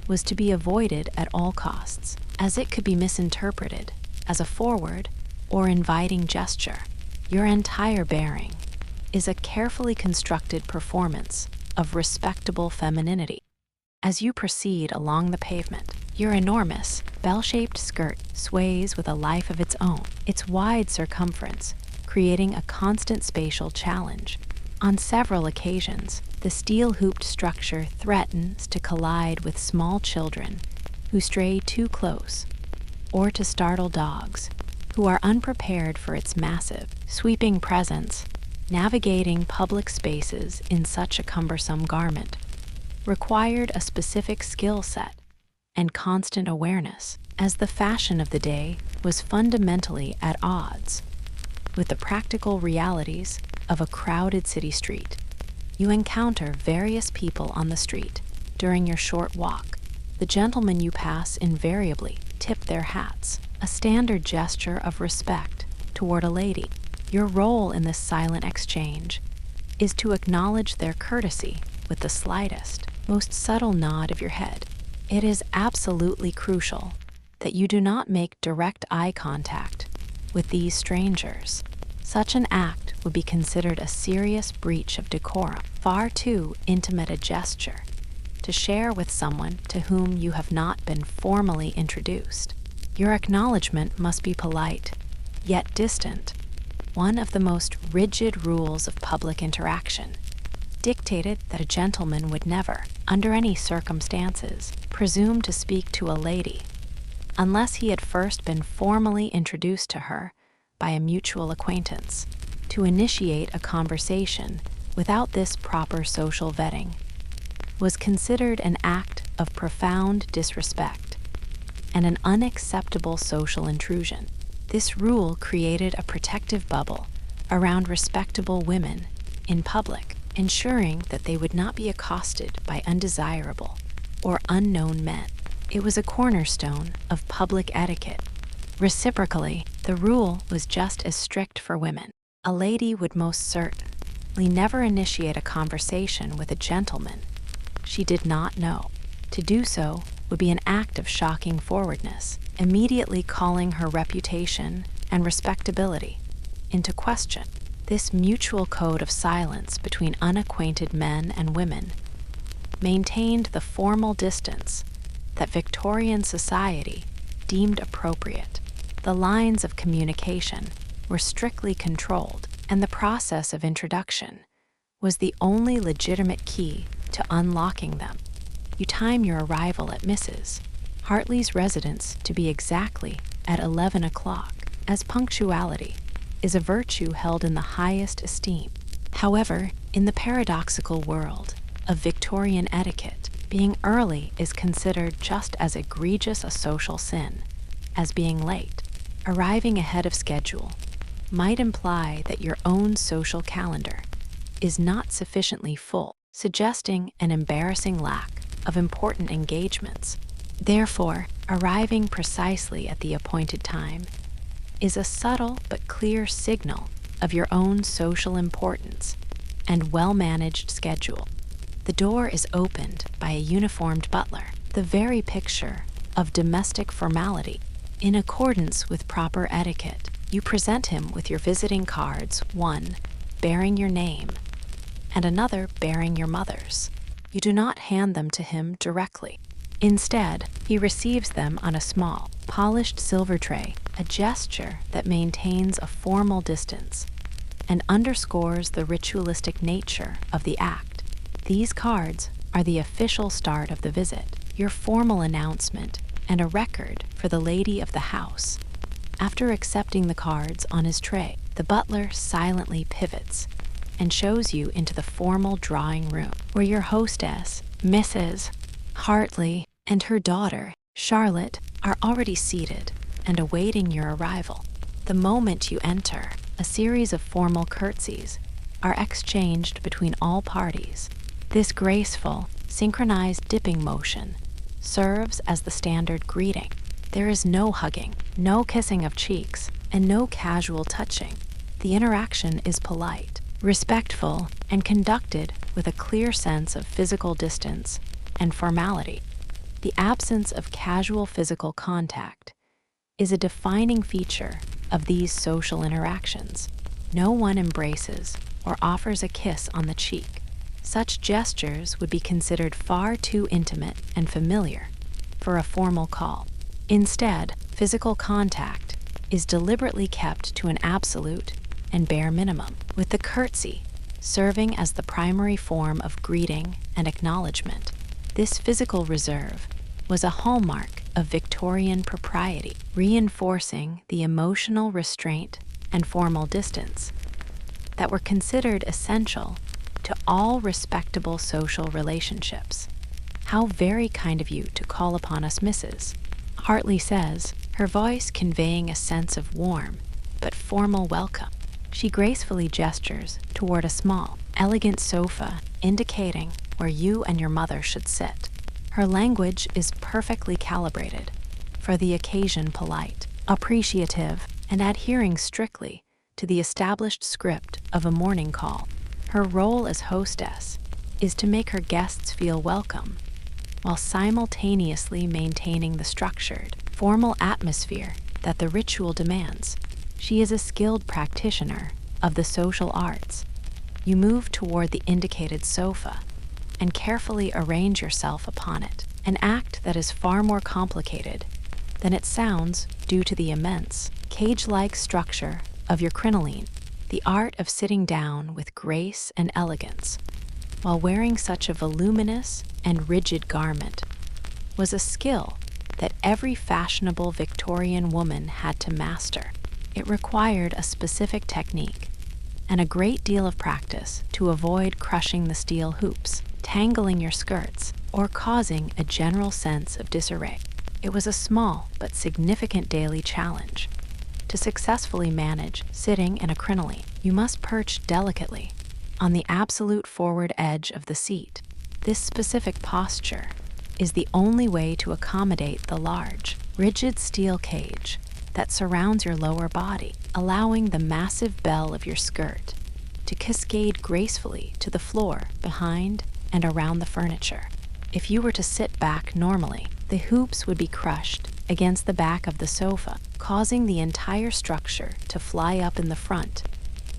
was to be avoided at all costs, as it could be misinterpreted as a forward or inviting gesture. Your entire bearing is a carefully constructed performance of respectable femininity. As you proceed along the pavement, your enormous, bell-shaped skirt sways with a life of its own, its wide circumference creating a constant spatial challenge. On several occasions, the steel-hooped structure threatens to collide with small children who stray too close, or to startle dogs who are unprepared for its massive, sweeping presence. Navigating public spaces in such a cumbersome garment required a specific skill set and constant awareness, as the fashion of the day was fundamentally at odds with the practical realities of a crowded city street. You encounter various people on the street during your short walk. The gentlemen you pass invariably tip their hats, a standard gesture of respect toward a lady. Your role in this silent exchange is to acknowledge their courtesy with the slightest, most subtle nod of your head. It is absolutely crucial that you do not make direct eye contact with these strangers. Such an act would be considered a serious breach of decorum, far too intimate a gesture to share with someone to whom you have not been formally introduced. Your acknowledgement must be polite, yet distant, one of the most rigid rules of public interaction, dictated that a gentleman would never, under any circumstances, presume to speak to a lady, unless he had first been formally introduced to her by a mutual acquaintance. To initiate a conversation without this proper social vetting was considered an act of profound disrespect and an unacceptable social intrusion. This rule created a protective bubble around respectable women in public, ensuring that they would not be accosted by undesirable or unknown men. It was a cornerstone of public etiquette. Reciprocally, the rule was just as strict for women. A lady would most certainly never initiate a conversation with a gentleman she did not know. To do so would be an act of shocking forwardness, immediately calling her reputation and respectability into question. This mutual code of silence between unacquainted men and women maintained the formal distance that Victorian society deemed appropriate. The lines of communication were strictly controlled, and the process of introduction was the only legitimate key to unlocking them. You time your arrival at Mrs. Hartley's residence to be exactly at 11 o'clock, as punctuality is a virtue held in the highest esteem. However, in the paradoxical world of Victorian etiquette, being early is considered just as egregious a social sin as being late. Arriving ahead of schedule might imply that your own social calendar is not sufficiently full, suggesting an embarrassing lack of important engagements. Therefore, arriving precisely at the appointed time is a subtle but clear signal of your own social importance and well-managed schedule. The door is opened by a uniformed butler, the very picture of domestic formality. In accordance with proper etiquette, you present him with your visiting cards, one bearing your name and another bearing your mother's. You do not hand them to him directly. Instead, he receives them on a small, polished silver tray, a gesture that maintains a formal distance and underscores the ritualistic nature of the act. These cards are the official start of the visit, your formal announcement, and a record for the lady of the house. After accepting the cards on his tray, the butler silently pivots and shows you into the formal drawing room, where your hostess, Mrs. Hartley, and her daughter, Charlotte, are already seated and awaiting your arrival. The moment you enter, a series of formal curtsies are exchanged between all parties. This graceful, synchronized dipping motion serves as the standard greeting. There is no hugging, no kissing of cheeks, and no casual touching. The interaction is polite, respectful, and conducted with a clear sense of physical distance and formality. The absence of casual physical contact is a defining feature of these social interactions. No one embraces or offers a kiss on the cheek. Such gestures would be considered far too intimate and familiar for a formal call. Instead, physical contact is deliberately kept to an absolute and bare minimum, with the curtsy serving as the primary form of greeting and acknowledgement. This physical reserve was a hallmark of Victorian propriety, reinforcing the emotional restraint and formal distance that were considered essential to all respectable social relationships. "How very kind of you to call upon us, Mrs. Hartley says, her voice conveying a sense of warm but formal welcome. She gracefully gestures toward a small, elegant sofa, indicating where you and your mother should sit. Her language is perfectly calibrated, for the occasion polite, appreciative, and adhering strictly to the established script of a morning call. Her role as hostess is to make her guests feel welcome, while simultaneously maintaining the structured, formal atmosphere that the ritual demands. She is a skilled practitioner of the social arts. You move toward the indicated sofa, and carefully arrange yourself upon it, an act that is far more complicated than it sounds due to the immense, cage-like structure of your crinoline. The art of sitting down with grace and elegance while wearing such a voluminous and rigid garment was a skill that every fashionable Victorian woman had to master. It required a specific technique and a great deal of practice to avoid crushing the steel hoops, tangling your skirts, or causing a general sense of disarray. It was a small but significant daily challenge. To successfully manage sitting in a crinoline, you must perch delicately on the absolute forward edge of the seat. This specific posture is the only way to accommodate the large, rigid steel cage that surrounds your lower body, allowing the massive bell of your skirt to cascade gracefully to the floor behind and around the furniture. If you were to sit back normally, the hoops would be crushed against the back of the sofa, causing the entire structure to fly up in the front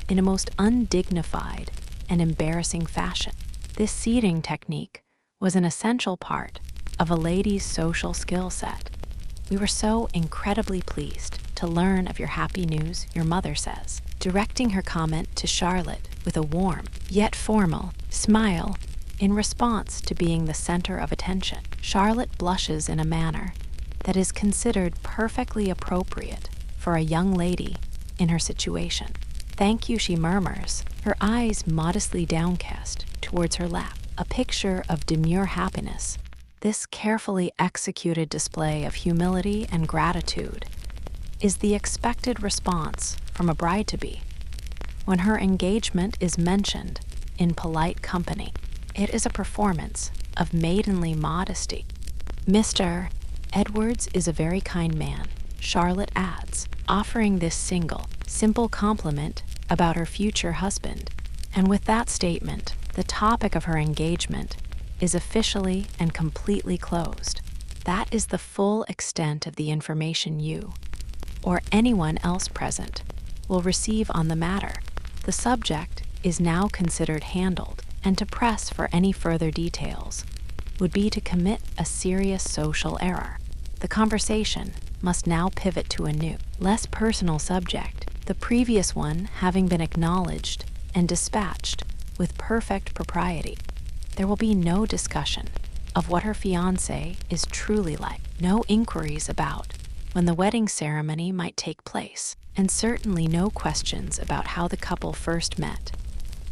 in a most undignified and embarrassing fashion. This seating technique was an essential part of a lady's social skill set. We were so incredibly pleased to learn of your happy news, your mother says, directing her comment to Charlotte with a warm, yet formal, smile in response to being the center of attention. Charlotte blushes in a manner that is considered perfectly appropriate for a young lady in her situation. "Thank you," she murmurs, her eyes modestly downcast towards her lap, a picture of demure happiness. This carefully executed display of humility and gratitude is the expected response from a bride-to-be when her engagement is mentioned in polite company. It is a performance of maidenly modesty. "Mr. Edwards is a very kind man," Charlotte adds, offering this simple compliment about her future husband. And with that statement, the topic of her engagement is officially and completely closed. That is the full extent of the information you, or anyone else present, will receive on the matter. The subject is now considered handled, and to press for any further details would be to commit a serious social error. The conversation must now pivot to a new, less personal subject, the previous one having been acknowledged and dispatched with perfect propriety. There will be no discussion of what her fiancé is truly like, no inquiries about when the wedding ceremony might take place, and certainly no questions about how the couple first met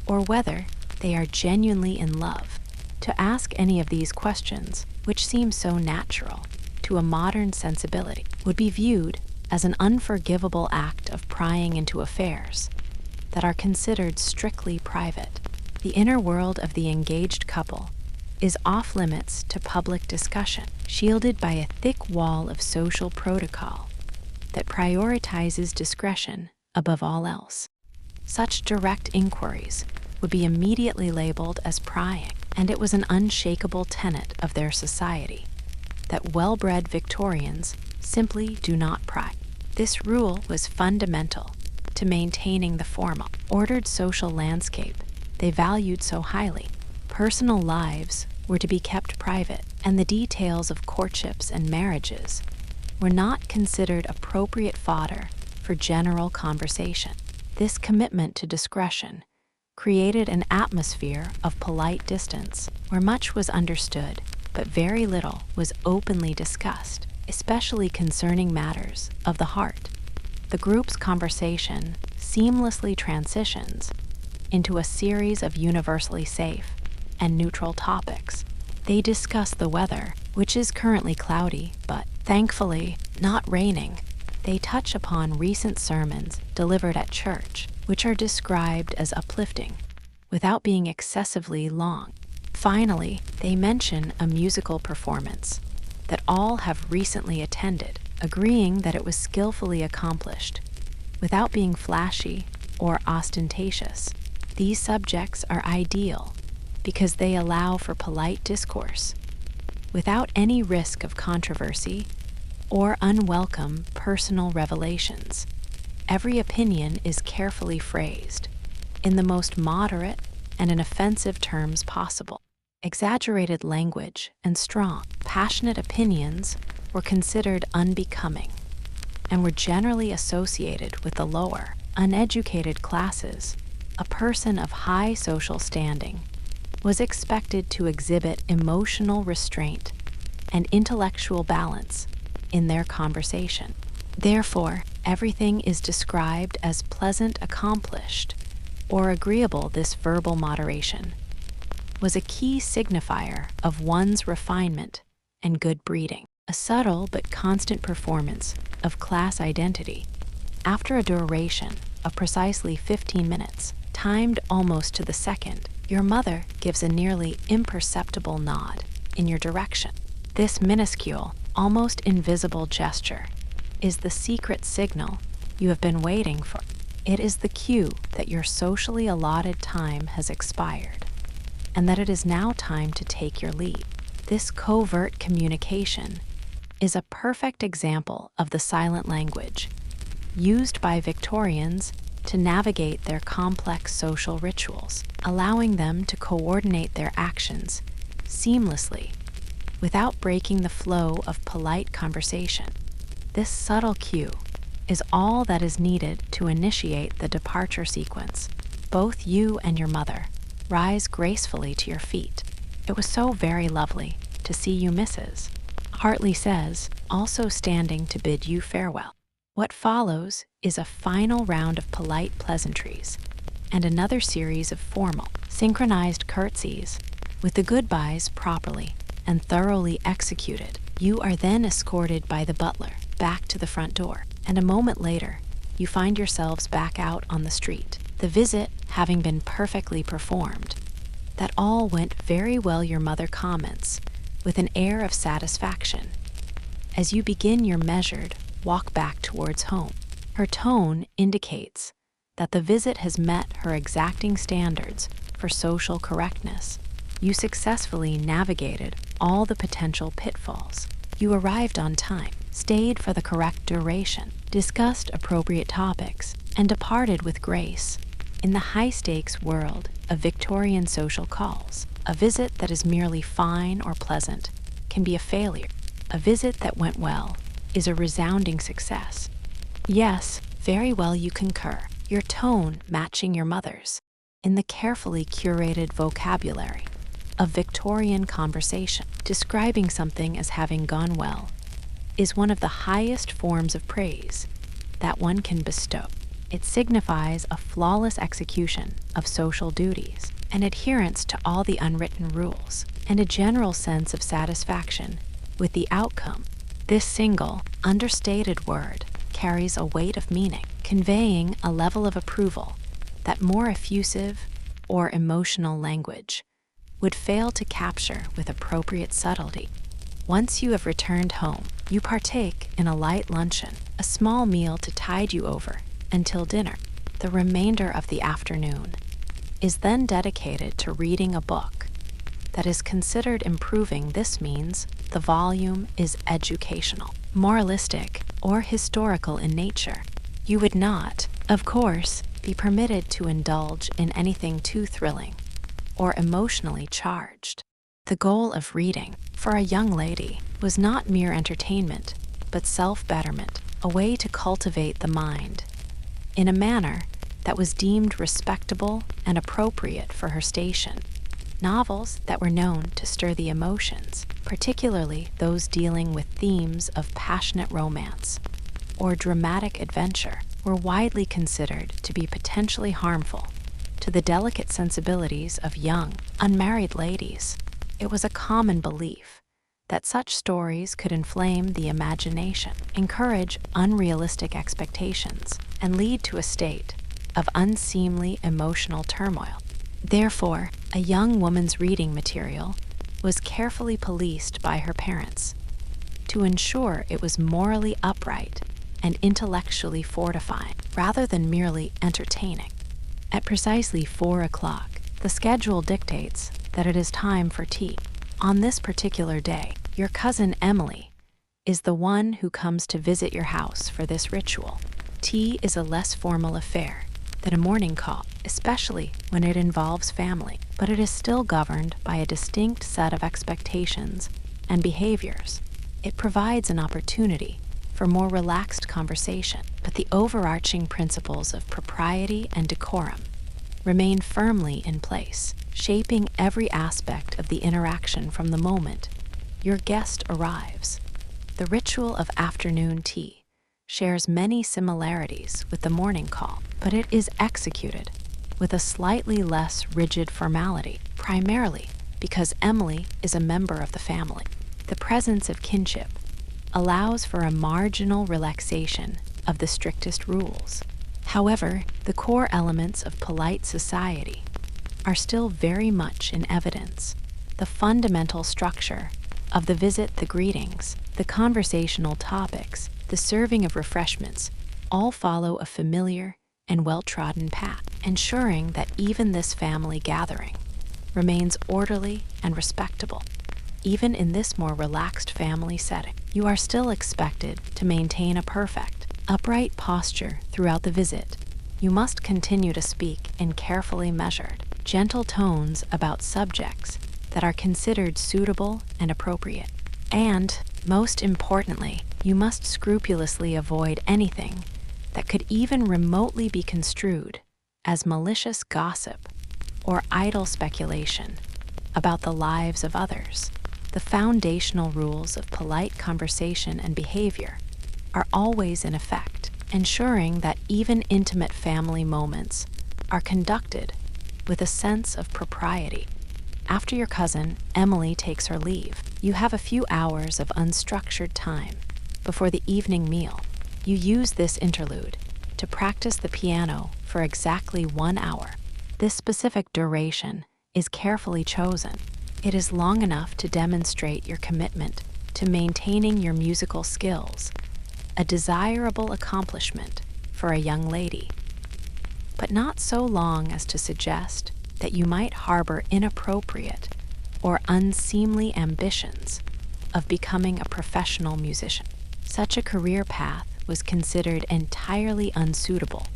or whether they are genuinely in love. To ask any of these questions, which seem so natural to a modern sensibility, would be viewed as an unforgivable act of prying into affairs that are considered strictly private. The inner world of the engaged couple is off limits to public discussion, shielded by a thick wall of social protocol that prioritizes discretion above all else. Such direct inquiries would be immediately labeled as prying, and it was an unshakable tenet of their society that well-bred Victorians simply do not pry. This rule was fundamental to maintaining the formal, ordered social landscape they valued so highly. Personal lives were to be kept private, and the details of courtships and marriages were not considered appropriate fodder for general conversation. This commitment to discretion created an atmosphere of polite distance where much was understood, but very little was openly discussed, especially concerning matters of the heart. The group's conversation seamlessly transitions into a series of universally safe and neutral topics. They discuss the weather, which is currently cloudy, but thankfully not raining. They touch upon recent sermons delivered at church, which are described as uplifting, without being excessively long. Finally, they mention a musical performance that all have recently attended, agreeing that it was skillfully accomplished, without being flashy or ostentatious. These subjects are ideal because they allow for polite discourse, without any risk of controversy or unwelcome personal revelations. Every opinion is carefully phrased in the most moderate and inoffensive terms possible. Exaggerated language and strong, passionate opinions were considered unbecoming and were generally associated with the lower, uneducated classes. A person of high social standing was expected to exhibit emotional restraint and intellectual balance in their conversation. Therefore, everything is described as pleasant, accomplished, or agreeable. This verbal moderation was a key signifier of one's refinement and good breeding, a subtle but constant performance of class identity. After a duration of precisely 15 minutes, timed almost to the second, your mother gives a nearly imperceptible nod in your direction. This minuscule, almost invisible gesture is the secret signal you have been waiting for. It is the cue that your socially allotted time has expired and that it is now time to take your leave. This covert communication is a perfect example of the silent language used by Victorians to navigate their complex social rituals, allowing them to coordinate their actions seamlessly without breaking the flow of polite conversation. This subtle cue is all that is needed to initiate the departure sequence. Both you and your mother rise gracefully to your feet. "It was so very lovely to see you, Mrs. Hartley says, also standing to bid you farewell." What follows is a final round of polite pleasantries and another series of formal, synchronized curtsies. With the goodbyes properly and thoroughly executed, you are then escorted by the butler back to the front door, and a moment later, you find yourselves back out on the street. The visit having been perfectly performed. "That all went very well," your mother comments with an air of satisfaction as you begin your measured walk back towards home. Her tone indicates that the visit has met her exacting standards for social correctness. You successfully navigated all the potential pitfalls. You arrived on time, stayed for the correct duration, discussed appropriate topics, and departed with grace. In the high-stakes world of Victorian social calls, a visit that is merely fine or pleasant can be a failure. A visit that went well is a resounding success. Yes, very well, you concur, your tone matching your mother's. In the carefully curated vocabulary of Victorian conversation, describing something as having gone well is one of the highest forms of praise that one can bestow. It signifies a flawless execution of social duties, an adherence to all the unwritten rules, and a general sense of satisfaction with the outcome. This single, understated word carries a weight of meaning, conveying a level of approval that more effusive or emotional language would fail to capture with appropriate subtlety. Once you have returned home, you partake in a light luncheon, a small meal to tide you over until dinner. The remainder of the afternoon is then dedicated to reading a book that is considered improving. This means the volume is educational, moralistic, or historical in nature. You would not, of course, be permitted to indulge in anything too thrilling or emotionally charged. The goal of reading, for a young lady, was not mere entertainment, but self-betterment, a way to cultivate the mind in a manner that was deemed respectable and appropriate for her station. Novels that were known to stir the emotions, particularly those dealing with themes of passionate romance or dramatic adventure, were widely considered to be potentially harmful to the delicate sensibilities of young, unmarried ladies. It was a common belief that such stories could inflame the imagination, encourage unrealistic expectations, and lead to a state of unseemly emotional turmoil. Therefore, a young woman's reading material was carefully policed by her parents to ensure it was morally upright and intellectually fortifying, rather than merely entertaining. At precisely 4 o'clock, the schedule dictates that it is time for tea. On this particular day, your cousin Emily is the one who comes to visit your house for this ritual. Tea is a less formal affair, than a morning call, especially when it involves family, but it is still governed by a distinct set of expectations and behaviors. It provides an opportunity for more relaxed conversation, but the overarching principles of propriety and decorum remain firmly in place, shaping every aspect of the interaction from the moment your guest arrives. The ritual of afternoon tea shares many similarities with the morning call, but it is executed with a slightly less rigid formality, primarily because Emily is a member of the family. The presence of kinship allows for a marginal relaxation of the strictest rules. However, the core elements of polite society are still very much in evidence. The fundamental structure of the visit, the greetings, the conversational topics, the serving of refreshments, all follow a familiar and well-trodden path, ensuring that even this family gathering remains orderly and respectable. Even in this more relaxed family setting, you are still expected to maintain a perfect, upright posture throughout the visit. You must continue to speak in carefully measured, gentle tones about subjects that are considered suitable and appropriate. And, most importantly, you must scrupulously avoid anything that could even remotely be construed as malicious gossip or idle speculation about the lives of others. The foundational rules of polite conversation and behavior are always in effect, ensuring that even intimate family moments are conducted with a sense of propriety. After your cousin, Emily, takes her leave, you have a few hours of unstructured time before the evening meal. You use this interlude to practice the piano for exactly 1 hour. This specific duration is carefully chosen. It is long enough to demonstrate your commitment to maintaining your musical skills, a desirable accomplishment for a young lady, but not so long as to suggest that you might harbor inappropriate or unseemly ambitions of becoming a professional musician. Such a career path was considered entirely unsuitable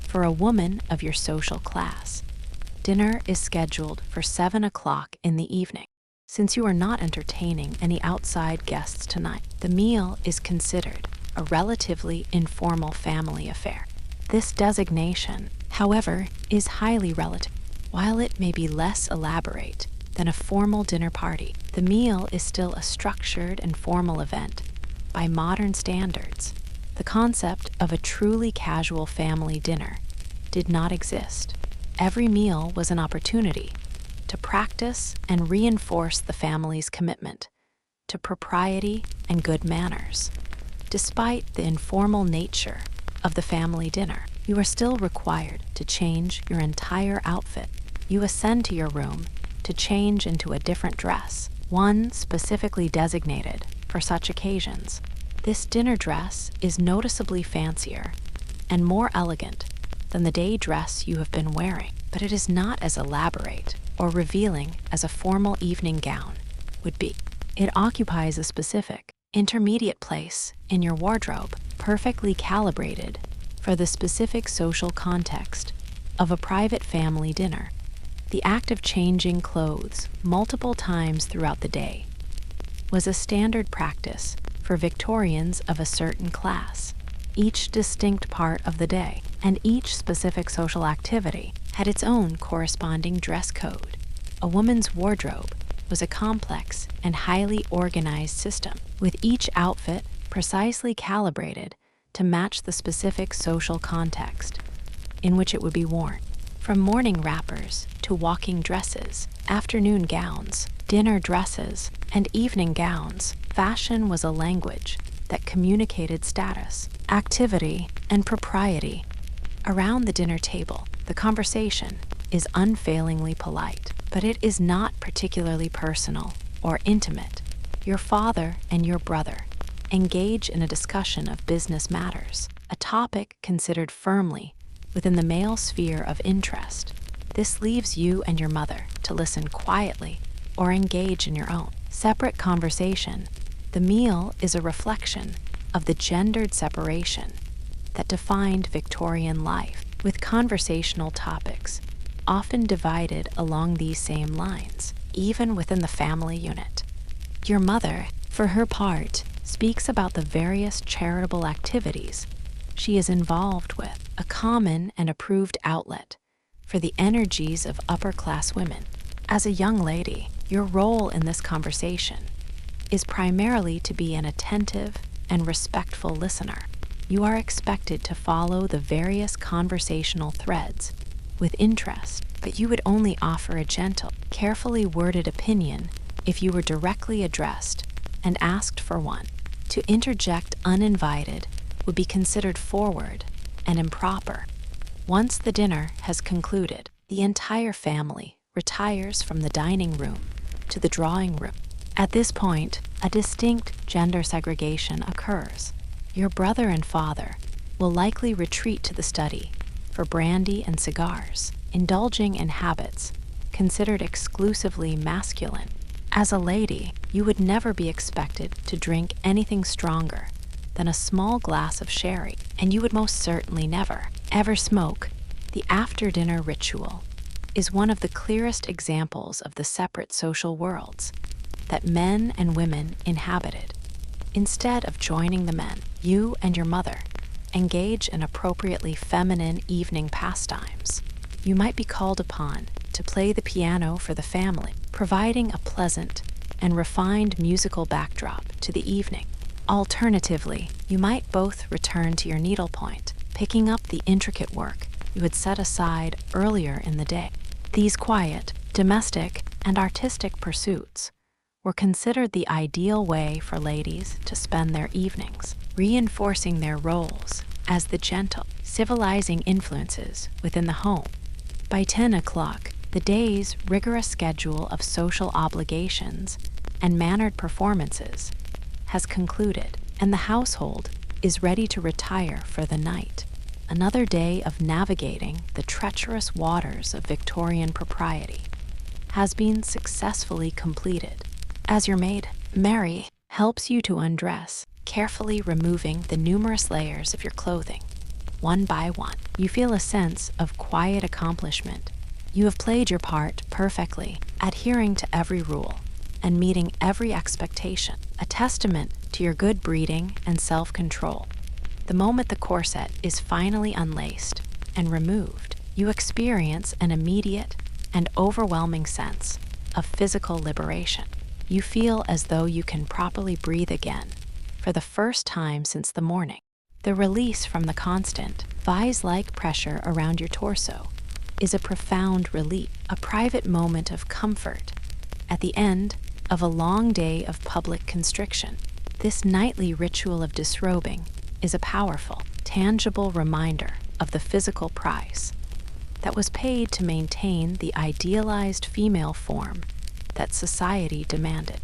for a woman of your social class. Dinner is scheduled for 7 o'clock in the evening. Since you are not entertaining any outside guests tonight, the meal is considered a relatively informal family affair. This designation, however, is highly relative. While it may be less elaborate than a formal dinner party, the meal is still a structured and formal event by modern standards. The concept of a truly casual family dinner did not exist. Every meal was an opportunity to practice and reinforce the family's commitment to propriety and good manners. Despite the informal nature of the family dinner, you are still required to change your entire outfit. You ascend to your room to change into a different dress, one specifically designated for such occasions. This dinner dress is noticeably fancier and more elegant than the day dress you have been wearing, but it is not as elaborate or revealing as a formal evening gown would be. It occupies a specific, intermediate place in your wardrobe, perfectly calibrated for the specific social context of a private family dinner. The act of changing clothes multiple times throughout the day was a standard practice for Victorians of a certain class. Each distinct part of the day and each specific social activity had its own corresponding dress code. A woman's wardrobe was a complex and highly organized system, with each outfit precisely calibrated to match the specific social context in which it would be worn. From morning wrappers to walking dresses, afternoon gowns, dinner dresses, and evening gowns, fashion was a language that communicated status, activity, and propriety. Around the dinner table, the conversation is unfailingly polite, but it is not particularly personal or intimate. Your father and your brother engage in a discussion of business matters, a topic considered firmly within the male sphere of interest. This leaves you and your mother to listen quietly or engage in your own separate conversation. The meal is a reflection of the gendered separation that defined Victorian life. with conversational topics often divided along these same lines, even within the family unit. Your mother, for her part, speaks about the various charitable activities she is involved with, a common and approved outlet for the energies of upper-class women. As a young lady, your role in this conversation is primarily to be an attentive and respectful listener. You are expected to follow the various conversational threads with interest, but you would only offer a gentle, carefully worded opinion if you were directly addressed and asked for one. To interject uninvited would be considered forward and improper. Once the dinner has concluded, the entire family retires from the dining room to the drawing room. At this point, a distinct gender segregation occurs. Your brother and father will likely retreat to the study for brandy and cigars, indulging in habits considered exclusively masculine. As a lady, you would never be expected to drink anything stronger than a small glass of sherry, and you would most certainly never, ever smoke. The after-dinner ritual is one of the clearest examples of the separate social worlds that men and women inhabited. Instead of joining the men, you and your mother engage in appropriately feminine evening pastimes. You might be called upon to play the piano for the family, providing a pleasant and refined musical backdrop to the evening. Alternatively, you might both return to your needlepoint, picking up the intricate work you had set aside earlier in the day. These quiet, domestic, and artistic pursuits were considered the ideal way for ladies to spend their evenings, reinforcing their roles as the gentle, civilizing influences within the home. By 10 o'clock, the day's rigorous schedule of social obligations and mannered performances has concluded, and the household is ready to retire for the night. Another day of navigating the treacherous waters of Victorian propriety has been successfully completed. As your maid, Mary, helps you to undress, carefully removing the numerous layers of your clothing. One by one, you feel a sense of quiet accomplishment. You have played your part perfectly, adhering to every rule and meeting every expectation, a testament to your good breeding and self-control. The moment the corset is finally unlaced and removed, you experience an immediate and overwhelming sense of physical liberation. You feel as though you can properly breathe again for the first time since the morning. The release from the constant, vise-like pressure around your torso is a profound relief, a private moment of comfort at the end of a long day of public constriction. This nightly ritual of disrobing is a powerful, tangible reminder of the physical price that was paid to maintain the idealized female form that society demanded.